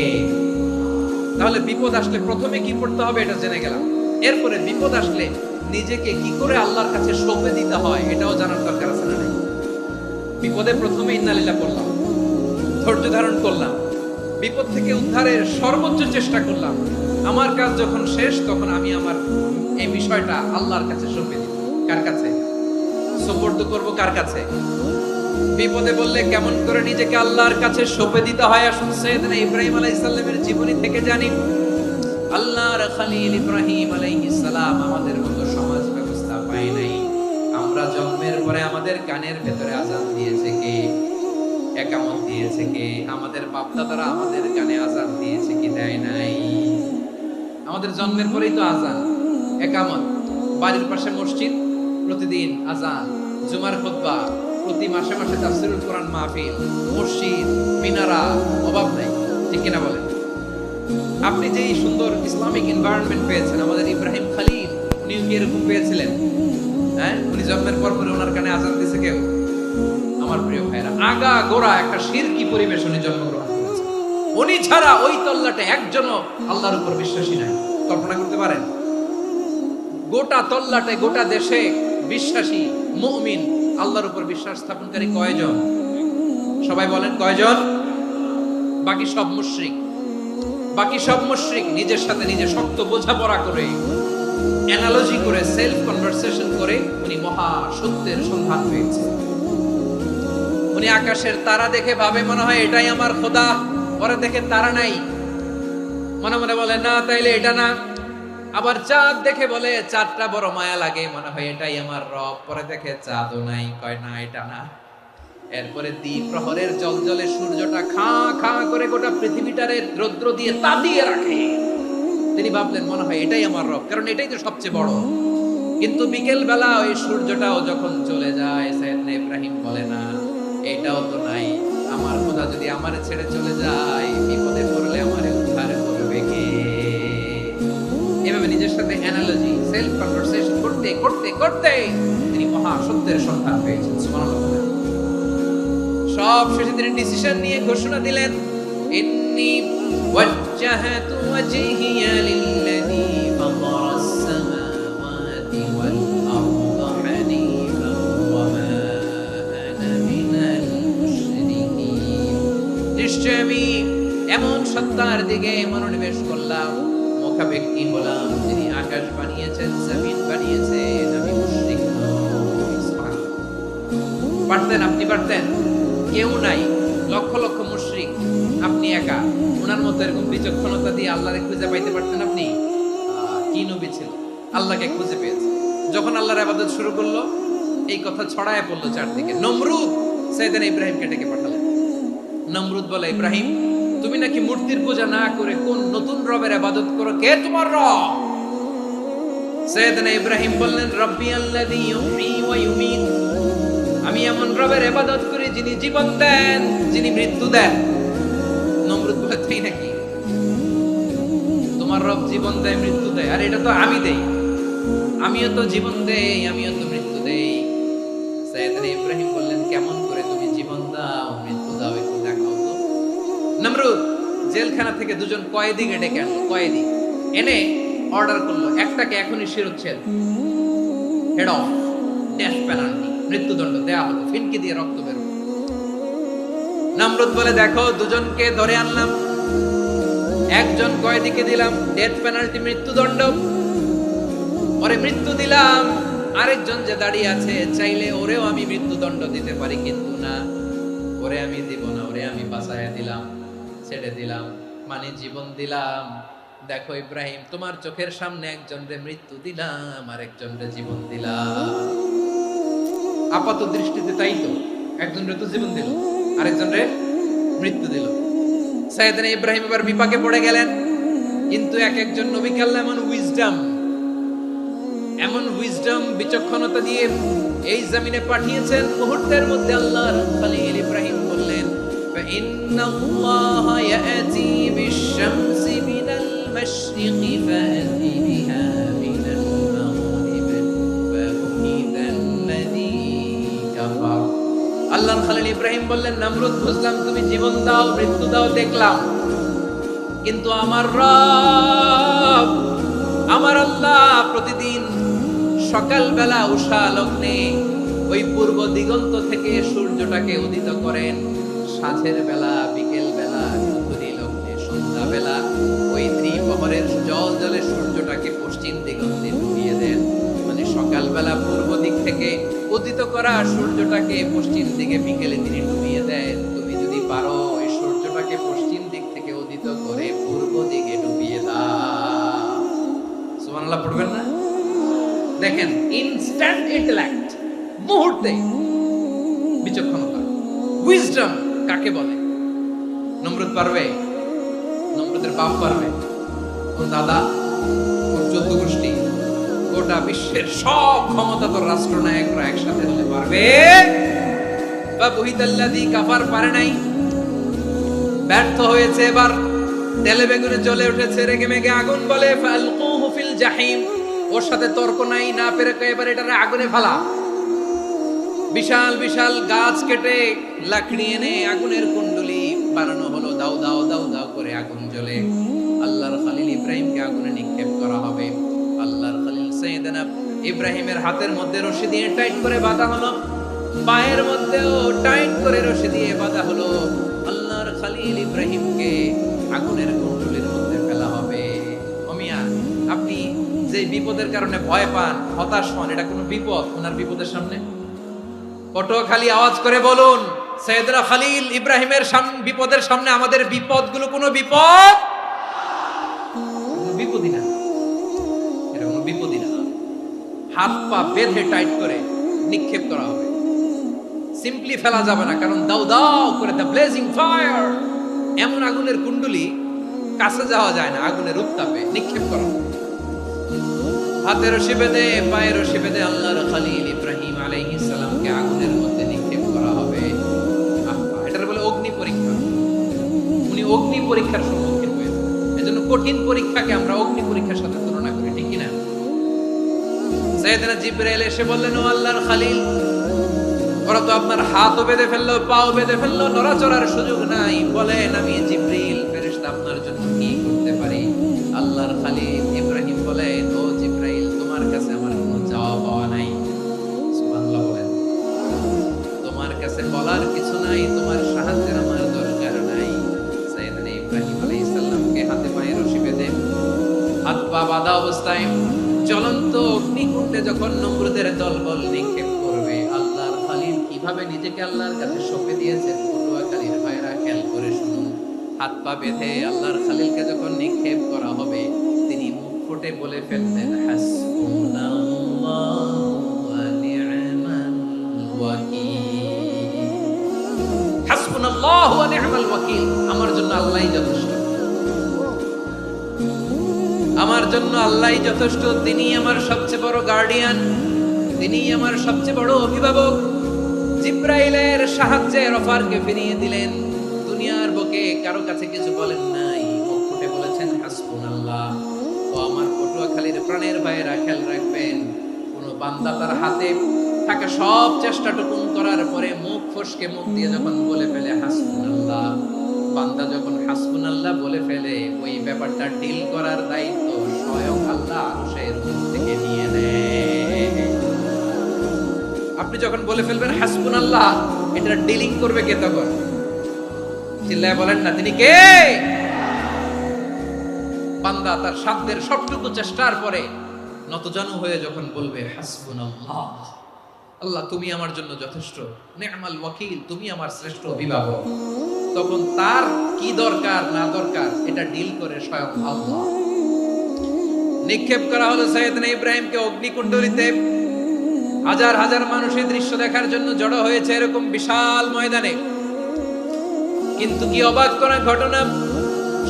তাহলে বিপদ আসলে প্রথমে কি করতে হবে এটা জেনে গেলাম। এরপরে বিপদ আসলে নিজেকে কি করে আল্লাহর কাছে সঁপে দিতে হয় এটাও জানার দরকার আছে না? নাই? বিপদে প্রথমে ইন্নালিল্লাহ বললাম, ধৈর্য ধারণ করলাম, বিপদ থেকে উদ্ধারের সর্বোচ্চ চেষ্টা করলাম। আমার কাজ যখন শেষ, তখন আমি আমার এই বিষয়টা আল্লাহর কাছে সঁপে দিব। কার কাছে সুপর্দ করব? কার কাছে? বিপদে বললে কেমন করে নিজেকে আল্লাহর কাছে সঁপে দিতে হয় আসুন সাইয়েদনা ইব্রাহিম আলাইহিস সালামের জীবনী থেকে জানি। আল্লাহর খলিল ইব্রাহিম আলাইহিস সালাম আমাদের মতো সমাজ ব্যবস্থা পায় নাই। আমরা জন্মের পরে আমাদের কানের ভেতরে আযান দিয়েছে কে? একামত দিয়েছে কে? আমাদের বাপ দাদারা আমাদের কানে আযান দিয়েছে কি? দেয় নাই। আমাদের জন্মের পরেই তো আযান, একামত, বাড়ির পাশে মসজিদ, প্রতিদিন আযান, জুমার খুতবা, প্রতি মাসে মাসে তাফসীরুল কোরআন মাহফিল, মসজিদ, মিনারা, অভাব নাই, ঠিক কিনা বলেন? আপনি যে এই সুন্দর ইসলামিক এনভায়রনমেন্ট পেয়েছেন, আমাদের ইব্রাহিম খলিল উনি কি এরকম পেয়েছিলেন? হ্যাঁ, উনি জন্মের পর পরে ওনার কানে আযান দিয়েছে কেউ? আমার প্রিয় ভাইরা, আগা গোড়া একটা শিরকি পরিবেশ উনি জন্মগ্রহণ করেছেন। উনি ছাড়া ওই তল্লাটে একজনও আল্লাহর উপর বিশ্বাসী নাই। কল্পনা করতে পারেন? গোটা তল্লাটে, গোটা দেশে বিশ্বাসী মুমিন, আল্লাহর উপর বিশ্বাস স্থাপনকারী কয়জন? সবাই বলেন কয়জন? বাকি সব মুশরিক। বাকি সব মুশরিক নিজের সাথে নিজে শক্ত বোঝাপড়া করে, অ্যানালজি করে, সেলফ কনভারসেশন করে উনি মহা সত্যের সন্ধান পেয়েছে। উনি আকাশের তারা দেখে ভাবে মনে হয় এটাই আমার খোদা, পরে দেখে তারা নাই, মনে মনে বলে না তাইলে এটা না। আবার চাঁদ দেখে বলে চাঁদটা বড় মায়া লাগে, মনে হয় এটাই আমার রব, পরে দেখে চাঁদও নাই, কয় না এটা না। এরপরে দ্বীপ প্রহরের জলজলে সূর্যটা খাঁ খাঁ করে গোটা পৃথিবীটারে রৌদ্র দিয়ে তাতিয়ে রাখে। তিনি ভাবলেন মনে হয় এটাই আমার রব, কারণ এটাই তো সবচেয়ে বড়। কিন্তু বিকেল বেলা ওই সূর্যটাও যখন চলে যায়, সাইয়েদনা ইব্রাহিম বলে না এটাও তো নাই, আমার খোদা যদি আমারে ছেড়ে চলে যায়, বিপদে পড়লে আমারে উদ্ধার করবে কে? এভাবে নিজের সাথে অ্যানালজি, সেলফ কনভারসেশন করতে করতে করতে তিনি মহা সত্যের সন্ধান পেয়েছেন। সুবহানাল্লাহ। সব শেষে তিনি ডিসিশন নিয়ে ঘোষণা দিলেন, ইন্নী ওয়াজ্জাহাতু ওয়াজহিয়া লিল্লাযী ফাতারাস সামাওয়াতি ওয়াল আরদা হানিফান ওয়া মা আনা মিনাল মুশরিকিন। নিশ্চয় আমি এমন সত্তার দিকে মনোনিবেশ করলাম, মুখাপেক্ষী হলাম, যিনি আকাশ বানিয়েছেন, জমিন বানিয়েছেন, আমি মুশরিক নই। সুবহানাল্লাহ। পারতেন? আপনি পারতেন? কেউ নাই, লক্ষ লক্ষ মুশরিক, আপনি একা। ওনার মতো এরকম বিচক্ষণতা দিয়ে আল্লাহরে খুঁজে পাইতে পারতেন আপনি? কি নবী ছিল, আল্লাহকে খুঁজে পেয়েছে। যখন আল্লাহর ইবাদত শুরু করলো, এই কথা ছড়ায় পড়লো চারদিকে। নমরুদ সাইয়েদনা ইব্রাহিমকে ডেকে পাঠালেন। নমরুদ বলে, ইব্রাহিম তুমি নাকি মূর্তির পূজা না করে কোন নতুন রবের ইবাদত করো, কে তোমার রব? সাইয়েদনা ইব্রাহিম বললেন রব্বি আল্লাযী ইউহয়ী ওয়া ইউমীত, আমি এমন রবের ইবাদত করি যিনি জীবন দেন, যিনি মৃত্যু দেন। নমরুদ বলে তাই নাকি? তোমার রব জীবন দেয় মৃত্যু দেয়, আর এটা তো আমি দেই, আমিও তো জীবন দেই, আমিও তো মৃত্যু দেই। সাইয়েদনা ইব্রাহিম বললেন কেমন করে তুমি জীবন দাও মৃত্যু দাও একটু দেখাও তো। নমরুদ জেলখানা থেকে দুজন কয়েদিকে ডেকে আনলো, কয়েদি এনে অর্ডার করলো একটাকে এখনই শিরোচ্ছেদ, হেড অফ, ডেথ পেনাল্টি, মৃত্যুদণ্ড দেয়া হলো, ফিনকি দিয়ে রক্ত বের হলো। নমরুদ বলে দেখো দুজনকে ধরে আনলাম, একজন কয়েদিকে দিলাম ডেথ পেনাল্টি, মৃত্যুদণ্ড, ওরে মৃত্যু দিলাম, আরেকজন যে দাঁড়িয়ে আছে চাইলে ওরেও আমি মৃত্যুদণ্ড দিতে পারি, কিন্তু না, ওরে আমি দিব না, ওরে আমি বাঁচাইয়া দিলাম, ছেড়ে দিলাম, মানে জীবন দিলাম। দেখো ইব্রাহিম, তোমার চোখের সামনে একজনরে মৃত্যু দিলাম, আরেকজনরে জীবন দিলাম। আপাত দৃষ্টিতে তাই তো, একজনরে তো জীবন দিল, আরেকজনরে মৃত্যু দিল। সাইয়েদনা ইব্রাহিম এবার বিপাকে পড়ে গেলেন, কিন্তু এক একজন নবীকে আল্লাহ এমন উইজডম বিচক্ষণতা দিয়ে এই জমিনে পাঠিয়েছেন, মুহূর্তের মধ্যে আল্লাহর খলিল ইব্রাহিম বললেন ইন্নাল্লাহা ইয়াতি বিশ-শামসি মিনাল মাশরিকি ফাতি বিহা মিনাল মাগরিব ফাবুহিতাল্লাযী কাফার। আল্লাহর খলিল ইব্রাহিম বললেন নমরুদ, বুঝলাম তুমি জীবন দাও মৃত্যু দাও দেখলাম, কিন্তু আমার রব আমার আল্লাহ প্রতিদিন সকালবেলা উষা লগ্নে ওই পূর্ব দিগন্ত থেকে সূর্যটাকে উদিত করেন, সাঁঝের বেলা, বিকেল বেলা, দুপুরি লগ্নে, সন্ধ্যা বেলা ওই ত্রিপ্রহরের জল জলে সূর্যটাকে পশ্চিম দিগন্তে ডুবিয়ে দেন। মানে সকালবেলা পূর্ব দিক থেকে উদিত করা সূর্যটাকে পশ্চিম দিকে বিকেলে তিনি ডুবিয়ে দেন। তুমি যদি পারো ওই সূর্যটাকে পশ্চিম দিক থেকে উদিত করে পূর্ব দিকে ডুবিয়ে দাও। সুবহানাল্লাহ পড়বেন না? দেখেন ইনস্ট্যান্ট ইন্টেলেক্ট, মুহূর্তে বিচক্ষণতা, উইজডম কাকে বলে? নমরুদ পারবে? নমরুদের বাপ পারবে? ওর দাদা, ওর 14 গোষ্ঠী, গোটা বিশ্বের সব ক্ষমতাধর রাষ্ট্রনায়করা একসাথে হলে পারবে? বা বহিতাল্লাযী কাফার পারে নাই, ব্যর্থ হয়েছে। এবার তেলে বেগুনে জ্বলে উঠেছে, রেগে মেগে আগুন বলে ফালকুহু ফিল জাহিম। ওর সাথে তর্ক নাই, না পেরে এবার এটারে আগুনে ফেলা। বিশাল বিশাল গাছ কেটে লাকড়ি এনে আগুনের কুণ্ডলি বানানো হলো, দাও দাও দাও দাও করে আগুন জ্বলে। আল্লাহর খলিল ইব্রাহিমকে আগুনে নিক্ষেপ করা হবে। আল্লাহর খলিল সাইয়েদনা ইব্রাহিমের হাতের মধ্যে রশি দিয়ে টাইট করে বাঁধা হলো, পায়ের মধ্যেও টাইট করে রশি দিয়ে বাঁধা হলো। আল্লাহর খলিল ইব্রাহিমকে আগুনের কুণ্ডলির মধ্যে ফেলা হবে। ওমিয়া, আপনি যে বিপদের কারণে ভয় পান, হতাশ হন, এটা কোনো বিপদ ওনার বিপদের সামনে? পটুয়াখালী আওয়াজ করে বলুন, সাইয়েদনা খলিল ইব্রাহিমের বিপদের সামনে আমাদের বিপদগুলো কোনো বিপদ? বিপদই না, এটা কোনো বিপদই না। হাত পা বেঁধে টাইট করে নিক্ষেপ করা হবে, সিম্পলি ফেলা যাবে না, কারণ দাও দাও করে দ্য ব্লেজিং ফায়ার, এমন আগুনের কুণ্ডলি কাছে যাওয়া যায় না, আগুনের উত্তাপে নিক্ষেপ করা হবে। হাতের রশি বেঁধে, পায়ের রশি বেঁধে আল্লাহর খলিল ইব্রাহিম আলাইহিস সালামকে আগুনের মধ্যে নিক্ষেপ করা হবে। এটার বলে অগ্নি পরীক্ষা। উনি অগ্নি পরীক্ষার সম্মুখীন হয়েছে, এজন্য কঠিন পরীক্ষাকে আমরা অগ্নি পরীক্ষার সাথে তুলনা করি, ঠিক কিনা? সাইয়েদনা জিবরাইল এসে বললেন, ও আল্লাহর খলিল, ওরা তো আপনার হাতও বেঁধে ফেললো, পাও বেঁধে ফেললো, নড়াচড়ার সুযোগ নাই, বলেন আমি জিবরিল ফেরেশতা আপনার জন্য কি করতে পারি? আল্লাহর খলিল ইব্রাহিম বলেন, ও জিবরাইল, তোমার কাছে আমার কোনো চাওয়া পাওয়া নাই। সুবহানাল্লাহ বলেন। তোমার কাছে বলার কিছু নাই, তোমার সাহায্যের আমার দরকার নাই। সাইয়েদনা ইব্রাহিম আলাইহিস সালামকে হাতে পায়ে রশি বেঁধে, হাত পা বাঁধা অবস্থায় জ্বলন্ত অগ্নিকুণ্ডে যখন নমরুদের দলবল নিক্ষেপ করবে, আল্লাহর খলিল কিভাবে নিজেকে আল্লাহর কাছে সঁপে দিয়েছেন, পটুয়াখালীর ভাইরা খেয়াল করে শুনুন। হাত পা বেঁধে আল্লাহর খলিলকে যখন নিক্ষেপ করা হবে, তিনি মুখ ফুটে বলে ফেলতেন, হাসবুনাল্লাহু ওয়া নি'মাল ওয়াকিল। হাসবুনাল্লাহু ওয়া নি'মাল ওয়াকিল, আমার জন্য আল্লাহই যথেষ্ট, আমার জন্য আল্লাহই যথেষ্ট, তিনিই আমার সবচেয়ে বড় গার্ডিয়ান, তিনিই আমার সবচেয়ে বড় অভিভাবক। জিব্রাইলের সাহায্যে রফারকে ফিরিয়ে দিলেন। দুনিয়ার বুকে কারো কাছে কিছু বলেন নাই, মুখ ফুটে বলেছেন হাসবুনাল্লাহ। ও আমার পটুয়াখালীর প্রাণের ভাইয়েরা, খেয়াল রাখবেন, কোন বান্দা তার হাতে থাকা সব চেষ্টাটুকুন করার পরে মুখ ফসকে মুখ দিয়ে যখন বলে ফেলে হাসবুনাল্লাহ, বান্দা যখন হাসবুনাল্লাহ বলে ফেলে, ওই ব্যাপারটা ডিল করার দায়িত্ব স্বয়ং আল্লাহ আরশের উপর থেকে নিয়ে নেয়। আপনি যখন বলে ফেলবেন হাসবুনাল্লাহ, এটা ডিলিং করবে কে তখন? চিল্লায় বলেন না, তিনি কে? বান্দা তার সাধ্যের সবটুকু চেষ্টার পরে নতজানু হয়ে যখন বলবে হাসবুনাল্লাহ, আল্লাহ তুমি আমার জন্য যথেষ্ট, নি'মাল ওয়াকিল, তুমি আমার শ্রেষ্ঠ অভিভাবক, তখন তার কি দরকার না দরকার এটা ডিল করে স্বয়ং আল্লাহ। নিক্ষেপ করা হলো সাইয়েদনা ইব্রাহিমকে অগ্নিকুণ্ডলিতে। হাজার হাজার মানুষ এই দৃশ্য দেখার জন্য জড়ো হয়েছে এরকম বিশাল ময়দানে। কিন্তু কি অবাক করা ঘটনা,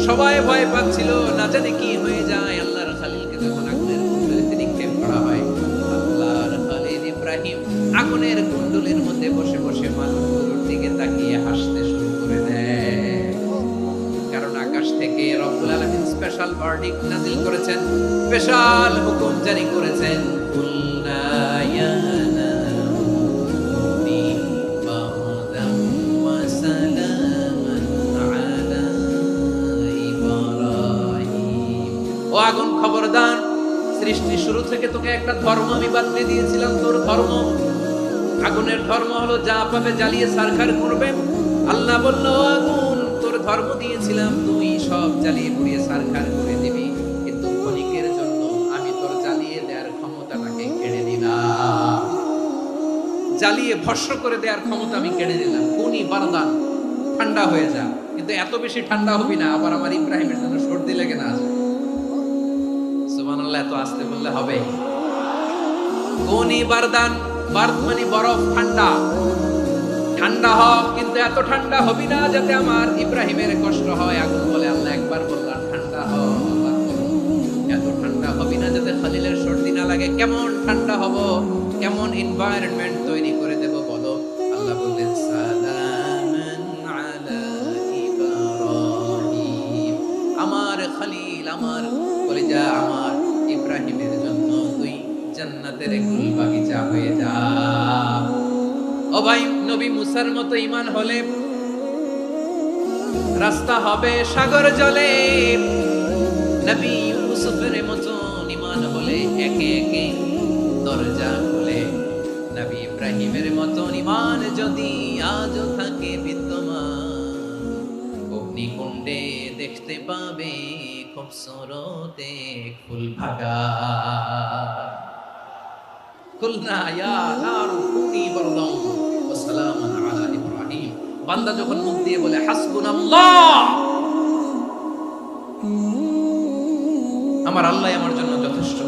সবাই ভয় পাচ্ছিল, না জানি কি হয়ে যায়। আল্লাহর খলিলকে যখন আগুনের কুণ্ডলিতে নিক্ষেপ করা হয়, আল্লাহর খলিল ইব্রাহিম আগুনের কুণ্ডলীর মধ্যে বসে বসে মানুষগুলোর দিকে তাকিয়ে হাসতে শুরু করে দেয়। কারণ আকাশ থেকে রব্বুল আলামিন স্পেশাল ভার্ডিক্ট নাযিল করেছেন, স্পেশাল হুকুম জারি করেছেন। কুলনা ইয়া নারুনি বারদাম ওয়া সালামান আলা ইব্রাহিম। ও আগুন, খবরদার, সৃষ্টি শুরু থেকে তোকে একটা ধর্ম আমি বাতলে দিয়েছিলাম, তোর ধর্ম। আগুনের ধর্ম হলো যা পাবে জ্বালিয়ে সারখার করবে। আল্লাহ বলল, আগুন, তোর ধর্ম দিয়েছিলাম, তুই সব জ্বালিয়ে পুড়িয়ে সারখার করে দিবি, কিন্তু ক্ষণিকের জন্য আমি তোর জ্বালিয়ে দেওয়ার ক্ষমতাটাকে কেড়ে দিলাম। জ্বালিয়ে ভস্ম করে দেওয়ার ক্ষমতা আমি কেড়ে দিলাম। কুনি বারদান, ঠান্ডা হয়ে যা। কিন্তু এত বেশি ঠান্ডা হবি না আবার আমার ইব্রাহিমের জন্য সর্দি লেগে না আসে। সুবহানাল্লাহ, এত আসতে বললে হবে? কুনি বারদান, বারদ মানে বরফ, ঠান্ডা। ঠান্ডা হ, কিন্তু এত ঠান্ডা হবি না যাতে আমার ইব্রাহিমের কষ্ট হয়। আগুন বলে, আল্লাহ একবার বললাম ঠান্ডা হ, এত ঠান্ডা হবি না যাতে খলিলের সর্দি না লাগে। কেমন ঠান্ডা হব, কেমন এনভায়রনমেন্ট তৈরি করে দেব বলো? আল্লাহ বললেন, সালামান আলা ইব্রাহিম, আমার খলিল, আমার কলিজা, আমার ইব্রাহিমের জন্য তুই জান্নাতের গুল বাগিচা হয়ে যা। ও ভাই, নবী মুসার মতো ঈমান হলে রাস্তা হবে সাগর জলে, নবী ইউসুফের মতো ঈমান হলে একে একে দরজা খুলে। নবী ইব্রাহিমের মতো ঈমান যদি আজও থাকে বিদ্যমান, অগ্নিকুণ্ডে দেখতে পাবে খুবসুরত এক ফুল ভাগা। কুলনা ইয়া নারু কুনি বারদাম ওয়া সালামান আলা ইব্রাহিম। বান্দা যখন মুখ দিয়ে বলে হাসবুনাল্লাহ, আমার আল্লাহ আমার জন্য যথেষ্ট,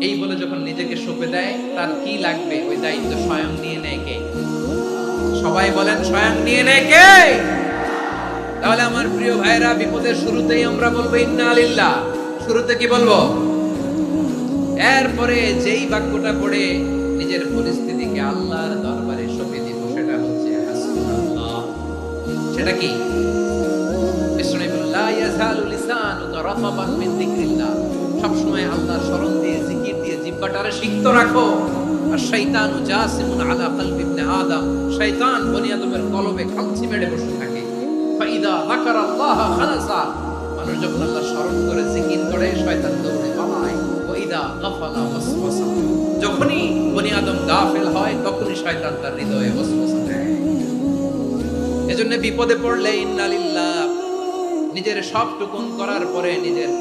এই বলে যখন নিজেকে সঁপে দেয়, তার কি লাগবে ওই দায়িত্ব স্বয়ং নিয়ে নেয় কে? সবাই বলেন, স্বয়ং নিয়ে নেয় কে? তাহলে আমার প্রিয় ভাইরা, বিপদের শুরুতেই আমরা বলবো ইন্না লিল্লাহ। শুরুতে কি বলবো? এরপরে যেই বাক্যটা পড়ে নিজের পরিস্থিতিকে আল্লাহর দরবারে সঁপে দিব, সেটা হচ্ছে হাসবুনাল্লাহ। সেটা কি? বিসমিল্লাহ ইয়াজালু লিসানুকা রাতাবান মিন যিকরিল্লাহ। সব সময় আল্লাহর স্মরণ দিয়ে, জিকির দিয়ে জিহ্বাটারে সিক্ত রাখো। আর শয়তানু জাসিমুন আলা কলবি ইবনে আদম, শয়তান বনি আদমের কলবে খামচি মেরে বসে থাকে। ফাইদা যাকারাল্লাহ খালাসা, মানুষ যখন আল্লাহ স্মরণ করে জিকির করে, শয়তান দৌড়ে পালায়। ওয়াইদা গাফালা ওয়াসওয়াসা, যখনই বনি আদম গাফেল হয়, তখনই শয়তান তার হৃদয়ে ওয়াসওয়াসা দেয়। এজন্য বিপদে পড়লে ইন্না লিল্লাহ, নিজের সবটুকুন করার পরে, নিজের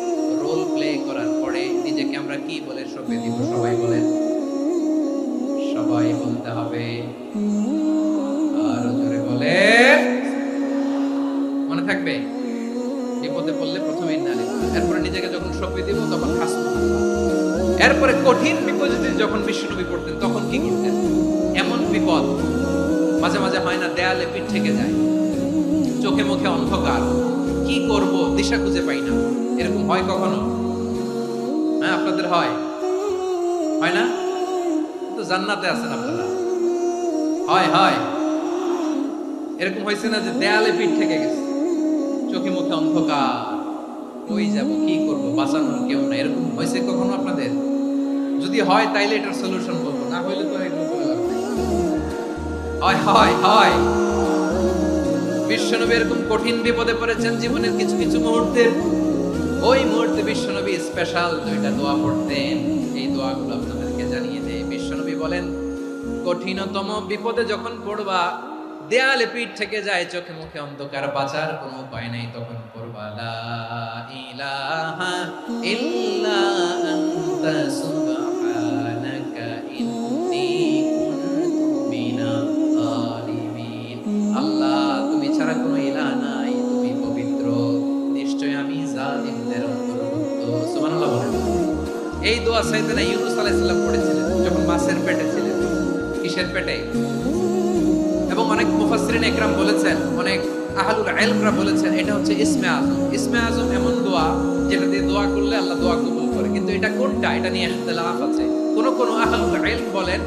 রোল প্লে করার পরে নিজেকে আমরা কি বলে সঁপে দিব? সবাই বলেন, সবাই বলতে হবে। আর জোরে বলে, মনে থাকবে? বিপদে পড়লে প্রথমে ইন্না লিল্লাহ, এরপরে নিজেকে যখন সঁপে দিব তখন হাসবুনাল্লাহ। এরপরে কঠিন বিপদে যখন বিশ্বনবী পড়তেন তখন কি করতেন? এমন বিপদ মাঝে মাঝে হয় না, দেয়ালে পিঠ থেকে যায়, চোখে মুখে অন্ধকার, কি করব দিশা খুঁজে পাই না, এরকম হয় কখনো? হ্যাঁ, আপনাদের হয় হয় না? তো জান্নাতে আছেন আপনারা। হয় হয় এরকম হয়েছে না যে দেয়ালে পিঠ থেকে গেছে, চোখে মুখে অন্ধকার, কই যাব কি করব, বাঁচানোর কেউ না, এরকম হয়েছে কখনো আপনাদের? যদি হয় তাইলে এটার সলিউশন বলবো, না হইলে তো এগুলো বলে লাভ নেই। হয় হয় হয় বিশ্বনবী এরকম কঠিন বিপদে পড়েছেন জীবনের কিছু কিছু মুহূর্তে। ওই মুহূর্তে বিশ্বনবী স্পেশাল দুইটা দোয়া পড়তেন। এই দোয়াগুলো আপনাদেরকে জানিয়ে দেয়। বিশ্বনবী বলেন, কঠিনতম বিপদে যখন পড়বা, দেয়ালে পিঠ থেকে যায়, চোখে মুখে অন্ধকার, বাঁচার কোনো উপায় নাই, তখন পড়বা লা ইলাহা ইল্লা আনতা সুবহানাকা ইন্নী কুনতু মিনাজ জালিমিন। আল্লাহ, তুমি ছাড়া কোনো ইলাহ নাই, তুমি পবিত্র, নিশ্চয় আমি জালিমদের অন্তর্ভুক্ত। সুবহানাল্লাহ বলেন। এই দোয়া সাইয়েদনা ইউনূস আলাইহিস সালাম পড়েছিলেন যখন মাছের পেটে ছিলেন। কিসের পেটে? এবং অনেক মুফাসসিরিন ইকরাম বলেছেন, অনেক আহলুল ইলমরা বলেছেন, এটা হচ্ছে ইসমে আযম। ইসমে আযম এমন দোয়া যেটা দিয়ে দোয়া করলে আল্লাহ দোয়া কবুল করে। কিন্তু এটা কোনটা, এটা নিয়ে ইখতিলাফ আছে। কোন কোন আহলুল ইলম বলেন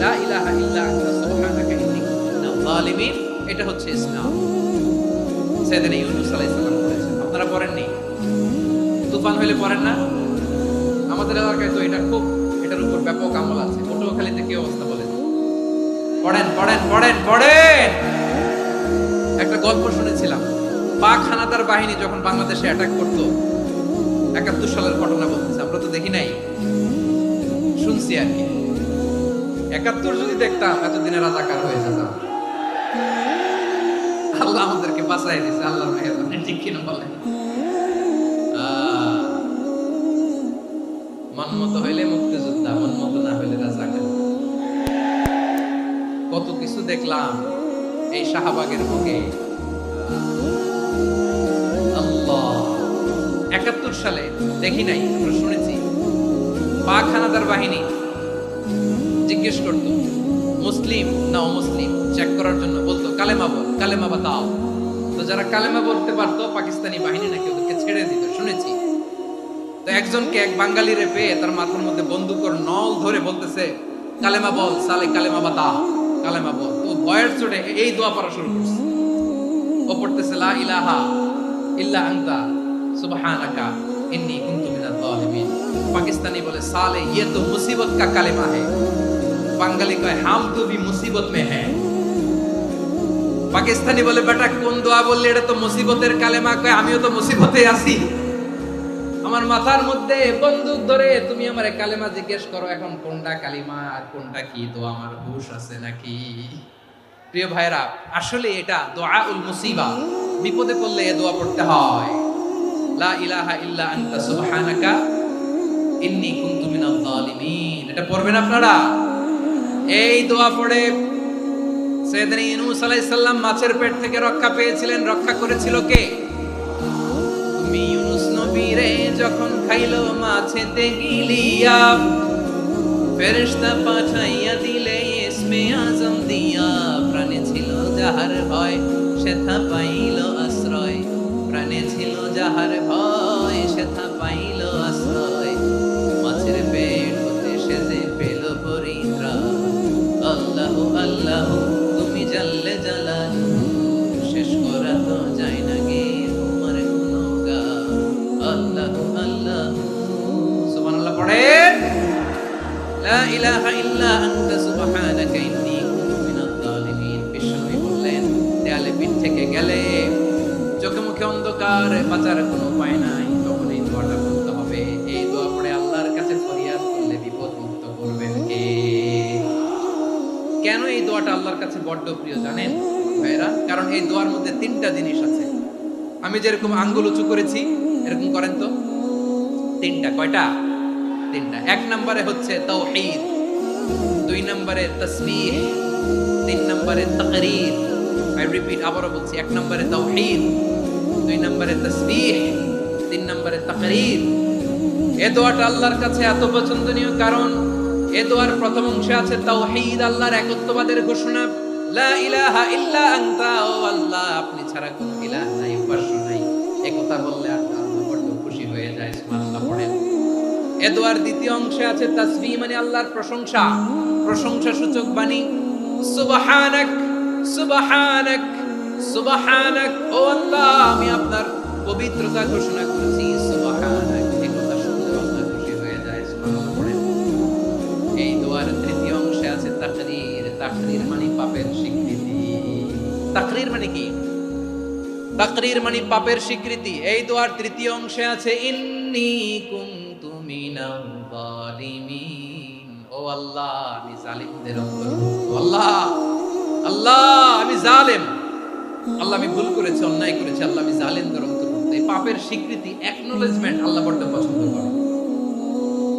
লা ইলাহা ইল্লা আনতা সুবহানাকা ইন্নী কুনতু মিনাজ জালিমিন, এটা হচ্ছে ইসমে আযম। সাইয়েদনা ইউনূস আলাইহিস সালাম পড়েছেন, আপনারা পড়েননি? তুফান হইলে পড়েন না? আমাদের এলাকায় তো এটা খুব, এটার উপর ব্যাপক আমল আছে। পটুয়াখালীতে কি অবস্থা বলেন? পড়েন পড়েন পড়েন পড়েন। একটা গল্প শুনেছিলাম, পাক হানাদার বাহিনী যখন বাংলাদেশে অ্যাটাক করতো, ৭১ সালের ঘটনা বলতেছে, আমরা তো দেখি নাই, শুনছি আর কি। ৭১ যদি দেখতাম এতদিনে রাজাকার হয়ে যেতাম। আল্লাহ আমাদেরকে বাঁচাই দিয়েছে, আল্লাহর মেহেরবানি, ঠিক কিনা বলেন? মন মতো হইলে মুক্তিযোদ্ধা, মন মতো না হইলে রাজাকার। কত কিছু দেখলাম এই শাহবাগের বুকে। আল্লাহ, ৭১ সালে দেখি নাই, আমরা শুনেছি। পাক হানাদার বাহিনী জিজ্ঞেস করতো মুসলিম না অমুসলিম চেক করার জন্য, বলতো কালেমা বল, কালেমা বাতাও। তো যারা কালেমা বলতে পারতো পাকিস্তানি বাহিনী নাকি ওদেরকে ছেড়ে দিত, শুনেছি। তো একজনকে, এক বাঙালিরে পেয়ে তার মাথার মধ্যে বন্দুকের নল ধরে বলতেছে, কালেমা বল সালে, কালেমা বাতা, কালেমা বল। তো ভয়ের চোটে এই দোয়া পড়া শুরু করছে। ও পড়তেছে লা ইলাহা ইল্লা আনতা সুবহানাকা ইন্নী কুনতু মিনাজ জালিমিন। পাকিস্তানি বলে সালে ये तो मुसीबत का কালেমা है। বাঙালি কয় হাম তো ভি মুসিবত মে হ্যায়। পাকিস্তানি বলে বেটা কোন দোয়া বললে, এটা তো মুসিবতের কালেমা। কয় আমিও তো মুসিবতে আছি, আমার মাথার মধ্যে বন্দুক ধরে তুমি আমারে কালেমা জিজ্ঞেস করো, এখন কোনটা কালিমা আর কোনটা কি দোয়া, আমার হুশ আছে নাকি? প্রিয় ভাইরা, আসলে এটা দুআউল মুসিবা, বিপদে পড়লে এই দোয়া পড়তে হয়। লা ইলাহা ইল্লা আনতা সুবহানাকা ইন্নী কুনতু মিনাজ জালিমিন, এটা পড়বেন আপনারা। এই দোয়া পড়ে সাইয়েদনা ইউনূস আলাইহিস সালাম মাছের পেট থেকে রক্ষা পেয়েছিলেন। রক্ষা করেছিল কে? তুমি ইউনূস নবীরে যখন খাইলো মাছেতে গিলিয়া, ফেরেশতা পাঠাইয়া দিলে ইসমে আযম দিয়া। প্রাণে ছিল যাহার ভয় সেথা পাইল আশ্রয়, প্রাণে ছিল যাহার ভয় সেথা পাইল আশ্রয়। মাছের পেট হতে সে যে পেল পরিত্রাণ। আল্লাহু আল্লাহু তুমি জাল্লে জালালু, শেষ করা তো যায় না গে তোমার গুণগান। আল্লাহু আল্লাহু, সুবহানাল্লাহ পড়েন। লা ইলাহা ইল্লা আনতা সুবহানাকা ইন্নী কুনতু মিনাজ জালিমিন। বিশ্বনবী বললেন, দেয়ালে পিঠ থেকে গেলে, চোখে মুখে অন্ধকার, বাঁচার কোনো উপায় নাই, তখন এই দোয়াটা পড়তে হবে। এই দোয়া পড়ে আল্লাহর কাছে ফরিয়াদ করলে বিপদ মুক্ত করবেন কে? কেন এই দোয়াটা আল্লাহর কাছে বড্ড প্রিয় জানেন ভাইরা? কারণ এই দোয়ার মধ্যে 3টা জিনিস আছে। আমি যেরকম আঙ্গুল উঁচু করেছি, এরকম করেন তো। 3টা, কয়টা? 3টা। 1 নম্বরে হচ্ছে তাওহীদ, 2 নম্বরে তাসবিহ, 3 নম্বরে তাকরীর। আই রিপিট, আবারো বলছি, 1 নম্বরে তাওহীদ, 2 নম্বরে তাসবিহ, 3 নম্বরে তাকরীর। এই দোয়াটা আল্লাহর কাছে এত পছন্দনীয় কারণ এই দোয়ার প্রথম অংশে আছে তাওহীদ, আল্লাহর একত্ববাদের ঘোষণা। লা ইলাহা ইল্লা আনতা, ও আল্লাহ আপনি ছাড়া কোনো ইলাহ নাই, উপাস্য নাই। এই কথা বললে আল্লাহ বড় খুশি হয়ে যায়। সুবহানাল্লাহ পড়েন। এ দোয়ার দ্বিতীয় অংশে আছে তাসবিহ মানে আল্লাহর প্রশংসা, প্রশংসা সূচক বাণী। সুবহানাক সুবহানাক সুবহানাক, ও আল্লাহ আমি আপনার পবিত্রতা ঘোষণা করছি। সুবহানাক, এই কথা শুনলে আল্লাহ খুশি হয়ে যায়। সুবহানাল্লাহ পড়েন। এই দোয়ার তৃতীয় অংশে আছে তাকরীর। তাকরীর মানে পাপের স্বীকৃতি। তাকরীর মানে কি? তাকরীর মানে পাপের স্বীকৃতি। এই দোয়ার তৃতীয় অংশে আছে ইন্নী কুনতু মিনাল যালিমিন, ও আল্লাহ আমি জালিমদের অন্তর্ভুক্ত। আল্লাহ আল্লাহ আমি জালেম, আল্লাহ আমি ভুল করেছি, অন্যায় করেছি, আল্লাহ আমি জালিমদের অন্তর্ভুক্ত। এই পাপের স্বীকৃতি, অ্যাকনোলেজমেন্ট আল্লাহ বড় পছন্দ করেন।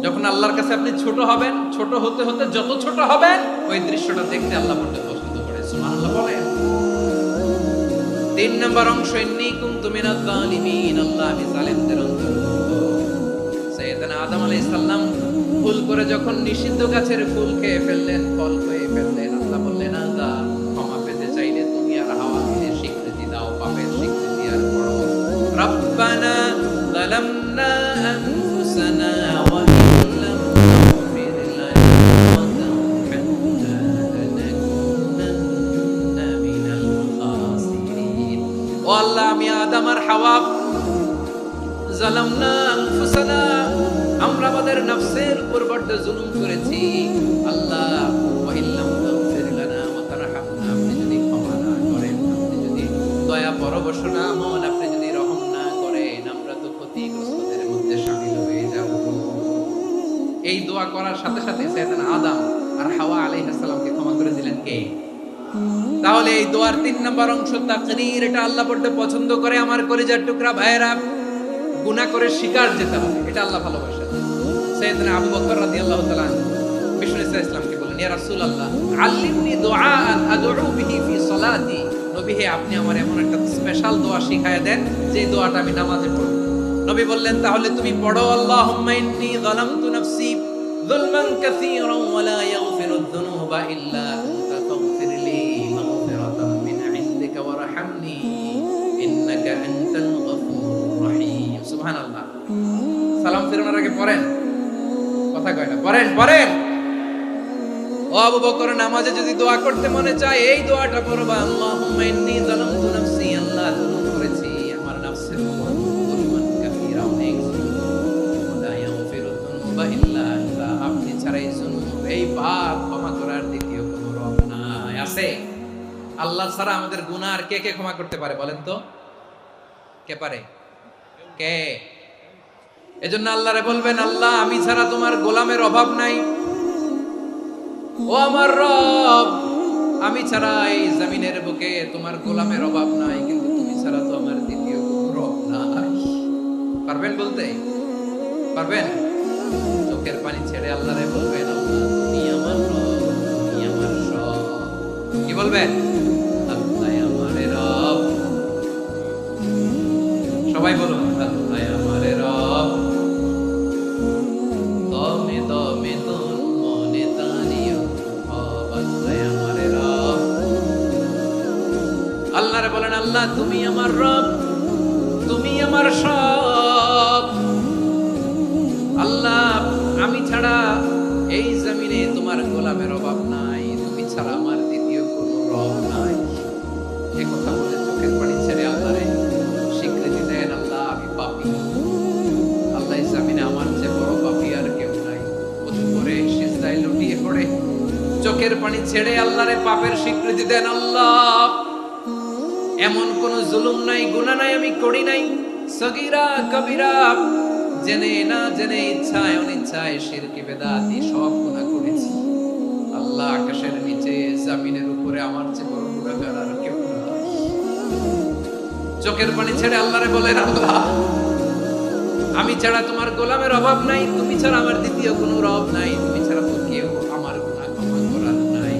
যখন আল্লাহর কাছে আপনি ছোট হবেন, ছোট হতে হতে যত ছোট হবেন ওই দৃশ্যটা দেখতে আল্লাহ বড় পছন্দ করে। সুবহানাল্লাহ বলেন। 3 নম্বর অংশ ইন্নী কুনতু মিনাজ জালিমিন, আল্লাহ আমি জালিমদের অন্তর্ভুক্ত। সাইয়েদনা আদম আলাইহিস সালাম ভুল করে যখন নিষিদ্ধ গাছের ফুল খেয়ে ফেললেন, ফল খেয়ে ফেললেন, আল্লাহ বললেন আদম ক্ষমা পেতে চাইলে তুমি আর হাওয়াকে স্বীকৃতি দাও, পাপের স্বীকৃতি আর করো। রব্বানা যালামনা আনফুসানা ওয়া ইন লাম তাগফির লানা ওয়া তারহামনা লানাকুনান্না মিনাল খাসিরিন। ও আল্লাহ আমি আদম আর হাওয়া যালামনা আনফুসানা, আমরা আমাদের নফসের উপর বড় জুলুম করেছি। আল্লাহ ওয়া ইন লাম তাগফির লানা ওয়া তারহামনা, আপনি যদি ক্ষমা না করেন, আপনি যদি দয়া পরবশ না হন, আপনি যদি রহম না করেন, আমরা তো ক্ষতিগ্রস্তদের মধ্যে শামিল হয়ে যাব। এই দোয়া করার সাথে সাথে সাইয়েদনা আদম আর হাওয়া আলাইহিস সালামকে ক্ষমা করে দিলেন কে? তাহলে এই দোয়ার 3 নম্বর অংশ তাকরীর, এটা আল্লাহ বড় পছন্দ করে। আমার কলিজার টুকরা ভাইয়েরা, গুনাহ করে শিকার যেতে হবে, এটা আল্লাহ ভালোবাসেন। সাইয়েদনা আবু বকর রাদিয়াল্লাহু তাআলা বিষ্ণু ইসলামকে বলেন, ইয়া রাসূলুল্লাহ আল্লিমনি দুআআন আদউ বিহি ফি সালাতি, নবী হে আপনি আমার এমন একটা স্পেশাল দোয়া শিখায়া দেন যে দোয়াটা আমি নামাজে পড়ব। নবী বললেন তাহলে তুমি পড়ো, আল্লাহুম্মা ইন্নী যালামতু নাফসি যুলমান কাসীরান ওয়া লা ইয়াগফিরুদ যুনুবা ইল্লা আনতা ফাগফিরলি মাগফিরাতাম মিন ইনদিকা ওয়ারহামনি ইন্নাকা আনতাল গফুরুর রহিম। সুবহানাল্লাহ। সালাম ফিরানোর আগে পড়েন, কথা কয় না, পড়েন পড়েন। ও আবু বকর, নামাজে যদি দোয়া করতে মনে চায় এই দোয়াটা পড়বা, আল্লাহুম্মা ইন্নী যালামতু নাফসি, আল্লাহ জুলুম করেছি আমার নফসের উপর, যুলমান কাসীরা, অনেক জুলুম, ওয়া লা ইয়াগফিরুদ যুনুবা ইল্লা আনতা, আপনি ছাড়া এই জুলুম, এই পাপ ক্ষমা করার দ্বিতীয় কোনো রব নাই। আছে? আল্লাহ ছাড়া আমাদের গুনাহ আর কে কে ক্ষমা করতে পারে বলেন তো? কে পারে? কে? এজন্য আল্লাহরে বলবেন, আল্লাহ আমি ছাড়া তোমার গোলামের অভাব নাই। ও আমার রব, আমি ছাড়া এই জমিনের বুকে তোমার গোলামের অভাব নাই, কিন্তু তুমি ছাড়া তো আমার দ্বিতীয় কোনো রব নাই। পারবেন বলতে? পারবেন? চোখের পানি ছেড়ে আল্লাহরে বলবেন, আল্লাহ তুমি আমার রব, তুমি আমার সব। কি বলবেন? আল্লাহ আমার রব। সবাই বলুন, আল্লাহ আমার রব। দমে দমে তোর মনে তানিও ভাব, আল্লাহ আমার রব। আল্লাহরে বলেন, আল্লাহ তুমি আমার রব, তুমি আমার সব। আল্লাহ আমি ছাড়া এই জমিনে তোমার গোলামের অভাব নাই, তুমি ছাড়া আমার দ্বিতীয় কোনো রব নাই। এই কথা বলে চোখের পানি ছেড়ে আল্লাহরে স্বীকৃতি দেন, আল্লাহ আমি পাপী, আল্লাহ এই জমিনে আমার চেয়ে বড় পাপী আর কেউ নাই। ওযু করে সিজদায় লুটিয়ে পড়ে চোখের পানি ছেড়ে আল্লাহরে পাপের স্বীকৃতি দেন, আল্লাহ এমন কোন জুলুম নাই, গুনাহ নাই আমি করি নাই, সগীরা কবিরা, জেনে না জেনে, ইচ্ছায় অনিচ্ছায়, শিরকি বেদাতি সব গুনাহ করেছি। আল্লাহ আকাশের নিচে জমিনের উপরে আমার চেয়ে বড় গুনাহগার আর কেউ নাই। চোখের পানি ছেড়ে আল্লাহরে বলেন, আল্লাহ আমি ছাড়া তোমার গোলামের অভাব নাই, তুমি ছাড়া আমার দ্বিতীয় কোনো রব নাই, তুমি ছাড়া তো কেউ আমার গুনাহ ক্ষমা করার নাই,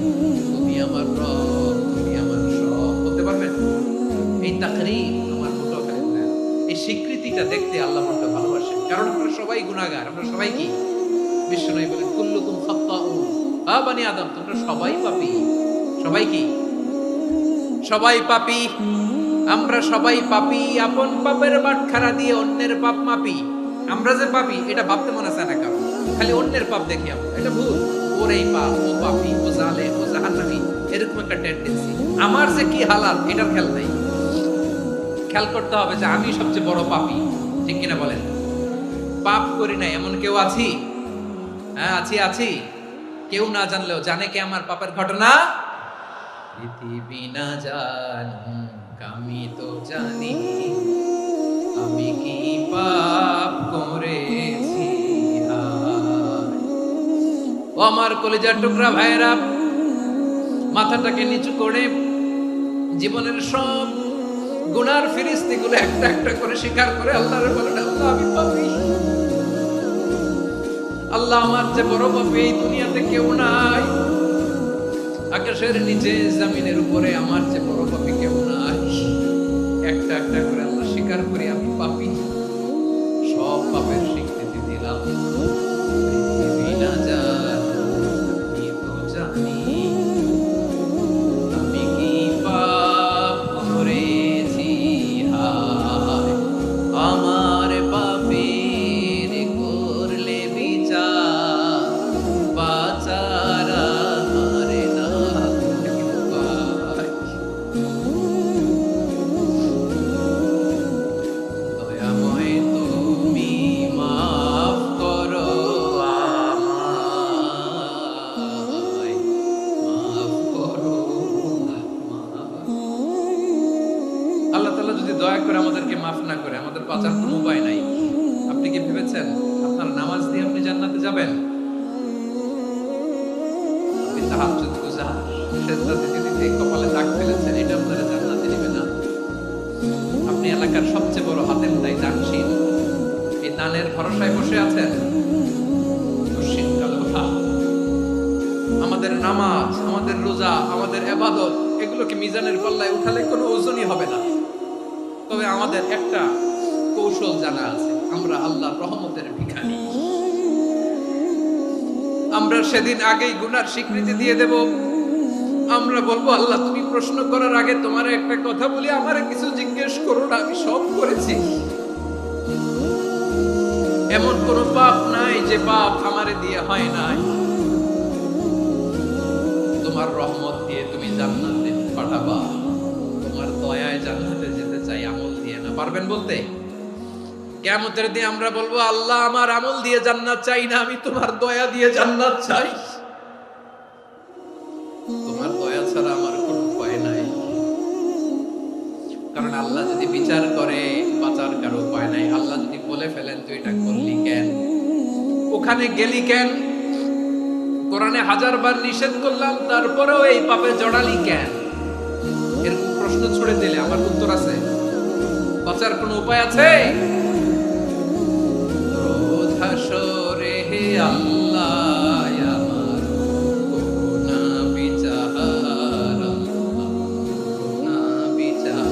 তুমি আমার রব, তুমি আমার সব। বলতে পারবেন? এই তাকরীর আমার মুখে ফেলেন, এই স্বীকৃতিটা দেখতে আল্লাহ বড় ভালোবাসেন, কারণ আমরা সবাই গুনাহগার। আমরা সবাই কি? বিশ্বনবী বলেন, কুল্লুকুম খাত্তাউন, আ বনি আদম তোমরা সবাই পাপী। সবাই কি? সবাই পাপী। আমরা সবাই পাপী, আপন পাপের বাটখারা দিয়ে অন্যের পাপ মাপি। আমরা যে পাপী এটা ভাবতে মনে চায় না কারণ। খালি অন্যের পাপ দেখি আমরা, এটা ভুল। ওর এই পাপ, ও পাপী, ও জালেম, ও জাহান্নামী, এরকম একটা টেন্ডেন্সি। আমার যে কি হালাত এটার খেয়াল নাই। খেয়াল করতে হবে যে আমি সবচেয়ে বড় পাপী, ঠিক কিনা বলেন? পাপ করি না এমন কেউ আছি? হ্যাঁ আছি। কেউ না জানলেও জানে কে আমার পাপের ঘটনা? পৃথিবী না জানুক আমি তো জানি আমি কি পাপ করেছি। ও আমার কলিজার টুকরা ভাইরা, মাথাটাকে নিচু করে জীবনের সব গুনার ফিরিস্তিগুলো একটা একটা করে স্বীকার করে আল্লাহরে বলেন, আল্লাহ আমি পাপী। আল্লাহ আমার যে বড় পাপী এই দুনিয়াতে কেউ নাই। আকাশের নিচে জমিনের উপরে আমার যে বড় পাপী কেউ নাই। একটা একটা করে আল্লাহ স্বীকার করি আমি পাপী, সব পাপের স্বীকৃতি দিলাম। পৃথিবী না জানি তো জানি আমি কি পাপ করেছি। হায় আমার পাপের করলে বিচার, বাঁচার আমার না উপায়। দয়াময় তুমি মাফ করো আমায়, মাফ করো আমায়। আল্লাহ তাআলা যদি দয়া করে আমাদেরকে মাফ না করে, আমাদের বাঁচার কোনো উপায় নাই। আপনি কি ভেবেছেন আপনার নামাজ দিয়ে আপনি জান্নাতে যাবেন? আপনি তাহাজ্জুদ গুজার, সেজদা দিতে দিতে কপালে দাগ ফেলেছেন, এটা আপনার জান্নাতে নেবে না। আপনি এলাকার সবচেয়ে বড় হাতেম তাই দানশীল, এই দানের ভরসায় বসে আছেন। দুশ্চিন্তার কথা। আমাদের নামাজ, আমাদের রোজা, আমাদের ইবাদত, এগুলোকে মিজানের পাল্লায় উঠালে কোনো ওজনই হবে না। তবে আমাদের একটা কৌশল জানা আছে, আমরা আল্লাহর রহমতের ভিখারি। আমরা সেদিন আগেই গুনার স্বীকৃতি দিয়ে দেব। আমরা বলবো, আল্লাহ তুমি প্রশ্ন করার আগে তোমার একটা কথা বলি, আমারে কিছু জিজ্ঞেস করো না, আমি সব করেছি। এমন কোন পাপ নাই যে পাপ আমারে দিয়ে হয় নাই। তোমার রহমত দিয়ে তুমি জান্নাতে পাঠাবা, তোমার দয়ায় জান্নাতে যেতে চাই, আমল দিয়ে না। পারবেন বলতে? কিয়ামতের দিন আমরা বলবো, আল্লাহ আমার আমল দিয়ে জান্নাত চাই না, আমি তোমার দয়া দিয়ে জান্নাত চাই। তোমার দয়া ছাড়া আমার কোনো উপায় নাই। কারণ আল্লাহ যদি বিচার করে, বাঁচার কারো উপায় নাই। আল্লাহ যদি বলে ফেলেন তুই এটা করলি কেন, ওখানে গেলি কেন, কোরআনে 1000 বার নিষেধ করলাম তারপরেও এই পাপে জড়ালি কেন, এরকম প্রশ্ন ছুড়ে দিলে আমার উত্তর আছে? বাঁচার কোনো উপায় আছে? রোজ হাসরে হে আল্লাহ আমার করুণা বিচার, করুণা বিচার,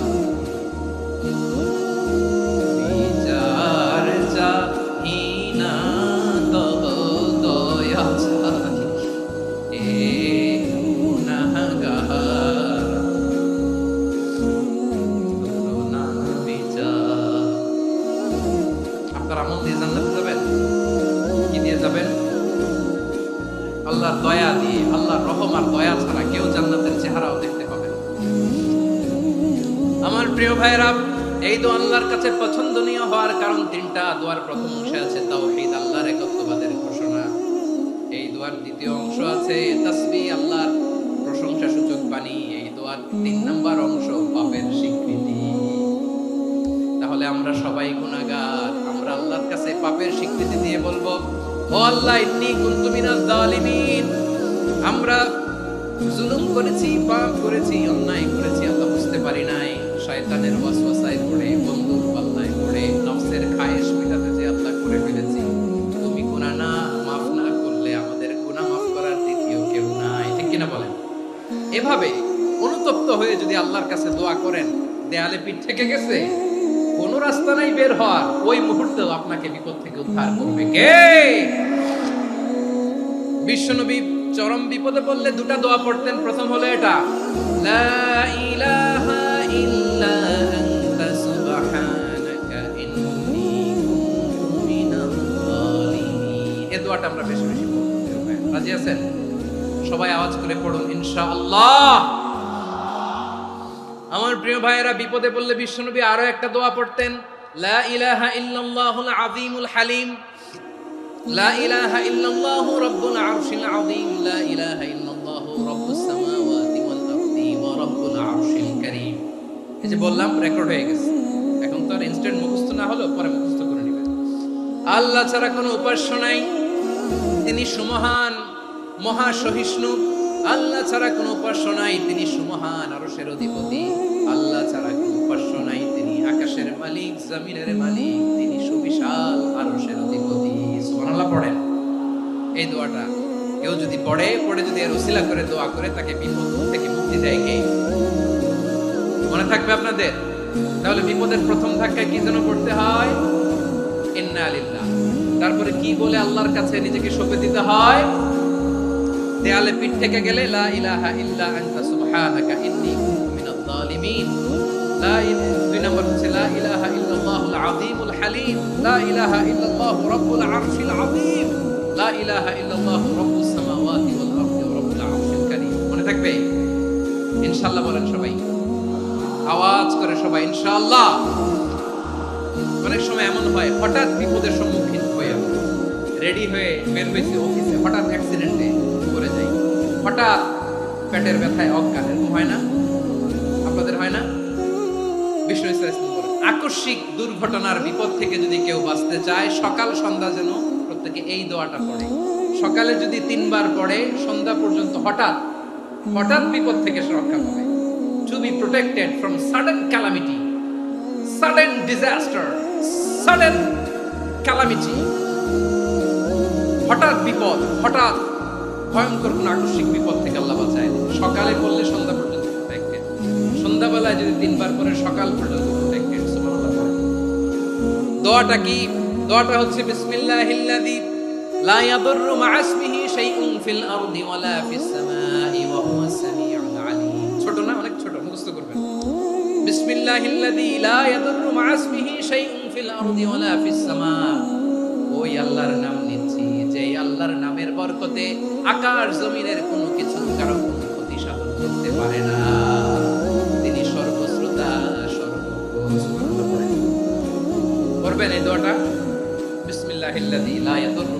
বিচার চাহি না তব দয়া চাহি এ গুনাহগার, করুণা বিচার। আপনার আমল দিয়ে জান্নাতে যাবেন? কি দিয়ে যাবেন? আল্লাহর দয়া দিয়ে। আল্লাহর রহম আর দয়া ছাড়া কেউ জান্নাতের চেহারাও দেখতে পাবে না। আমার প্রিয় ভাইরা, এই দোয়া আল্লাহর কাছে পছন্দনীয় হওয়ার কারণ তিনটা। দোয়ার প্রথম অংশে আছে তাওহীদ, আল্লাহর একত্ববাদের ঘোষণা। এই দোয়ার দ্বিতীয় অংশ আছে তাসবিহ, আল্লাহর প্রশংসা সূচক বাণী। এই দোয়ার 3 নাম্বার অংশ পাপের স্বীকৃতি। তাহলে আমরা সবাই গুনাহগার। আমরা আল্লাহর কাছে পাপের স্বীকৃতি দিয়ে বলবো, ও আল্লাহ ইন্নী কুনতু মিনাজ জালিমিন, আমরা জুলুম করেছি, পাপ করেছি, অন্যায় করেছি, আল্লাহ বুঝতে পারি নাই। শয়তানের ওয়াসওয়াসায় পড়ে, বন্ধুর পাল্লায় পড়ে, নফসের খায়েশ মিটাতে যে আল্লাহ করে ফেলেছি। তুমি গুনাহ না মাফ না করলে আমাদের গুনাহ মাফ করার দ্বিতীয় কেউ নাই, ঠিক কিনা বলেন? এভাবে অনুতপ্ত হয়ে যদি আল্লাহর কাছে দোয়া করেন, দেয়ালে পিঠ থেকে গেছে, কোন রাস্তা নাই বের হওয়ার, ওই মুহূর্তেও আপনাকে বিপদ থেকে উদ্ধার করবে কে? বিশ্বনবী চরম বিপদে পড়লে দুটা দোয়া পড়তেন। প্রথম হলো এটা, লা ইলাহা ইল্লা আনতা সুবহানাকা ইন্নী কুনতু মিনাজ জালিমিন। এই দোয়া দোয়াটা আমরা বেশি বেশি পড়ব। রাজি আছেন? সবাই আওয়াজ করে পড়ুন ইনশাআল্লাহ। আমার প্রিয় ভাইয়েরা, বিপদে পড়লে বিশ্বনবী আরো একটা দোয়া পড়তেন, লা ইলাহা ইল্লাল্লাহুল আযীমুল হালিম, লা ইলাহা ইল্লাল্লাহু রাব্বুল আরশিল আযীম, লা ইলাহা ইল্লাল্লাহু রাব্বুস সামাওয়াতি ওয়াল আরদি ওয়া রাব্বুল আরশিল কারীম। এই যে বললাম, রেকর্ড হয়ে গেছে। এখন তো আর ইনস্ট্যান্ট মুখস্থ না হলো, পরে মুখস্থ করে নেবেন। আল্লাহ ছাড়া কোনো উপাস্য নাই, তিনি সুমহান, মহা সহিষ্ণু। আল্লাহ ছাড়া কোনো উপাস্য নাই, তিনি সুমহান, আরশের অধিপতি। আল্লাহ ছাড়া কোনো উপাস্য নাই, তিনি আকাশের মালিক, জমিনের মালিক, তিনি সুবিশাল, আরশের অধিপতি। সুবহানাল্লাহ পড়েন। এই দোয়াটা কেউ যদি পড়ে যদি এর উসিলা করে দোয়া করে, তাকে বিপদ থেকে মুক্তি দেয় কে? মনে থাকবে আপনাদের? তাহলে বিপদের প্রথম ধাক্কায় কি যেন করতে হয়? ইন্না লিল্লাহ। তারপরে কি বলে আল্লাহর কাছে নিজেকে সঁপে দিতে হয়? দেয়ালে পিঠ থেকে গেলে লা ইলাহা ইল্লা আনতা সুবহানাকা ইন্নী কুনতু মিনাজ জালিমিন। দুই নম্বর হচ্ছে লা ইলাহা ইল্লাল্লাহুল আযীমুল হালিম, লা ইলাহা ইল্লাল্লাহু রাব্বুল আরশিল আযীম, লা ইলাহা ইল্লাল্লাহু রাব্বুস সামাওয়াতি ওয়াল আরদি ওয়া রাব্বুল আরশিল কারীম। মনে থাকবে? ইনশাআল্লাহ বলেন সবাই, আওয়াজ করে সবাই ইনশাআল্লাহ। অনেক সময় এমন হয়, হঠাৎ বিপদের সম্মুখীন হয়ে রেডি হয়ে বের হয়েছে অফিসে, হঠাৎ অ্যাক্সিডেন্টে করে যাই, হঠাৎ পেটের ব্যথায় অজ্ঞান, এরকম হয় না? আপনাদের হয় না? বিষ্ণু ইসলাম বলেন, আকস্মিক দুর্ঘটনার বিপদ থেকে যদি কেউ বাঁচতে চায়, সকাল সন্ধ্যা যেন প্রত্যেকে এই দোয়াটা পড়ে। সকালে যদি 3 বার পড়ে, সন্ধ্যা পর্যন্ত হঠাৎ বিপদ থেকে সে রক্ষা পাবে। To be protected from sudden calamity, sudden disaster, sudden calamity, হঠাৎ বিপদ, হঠাৎ ভয়ঙ্কর কোন আকস্মিক বিপদ থেকে আল্লাহ বাঁচায়। সকালে পড়লে সন্ধ্যা পর্যন্ত প্রোটেক্টেড, সন্ধ্যাবেলায় যদি 3 বার পড়ে সকাল পর্যন্ত প্রোটেক্টেড। সুবহানাল্লাহ। দোয়াটা কি? দোয়াটা হচ্ছে বিসমিল্লাহিল্লাযী লা ইয়াদুররু মা'a ইসমিহি শাইউন ফিল আরদি ওয়ালা ফিস সামাই ওয়া হুয়াস সামিউল আলীম। ছোট না? অনেক ছোট, মুখস্থ করবেন। বিসমিল্লাহিল্লাযী লা ইয়াদুররু মা'a ইসমিহি শাইউন ফিল আরদি ওয়ালা ফিস সামা। ওই আল্লাহর নাম নিচ্ছি, যে আল্লাহর নামের বরকতে আকাশ জমিনের কোনো কিছু কারো কোনো ক্ষতি সাধন করতে পারে না। তিনি সর্বশ্রোতা, সর্বজ্ঞ। পড়বেন এই দোয়াটা, বিসমিল্লাহিল্লাযী লা ইয়াদুররু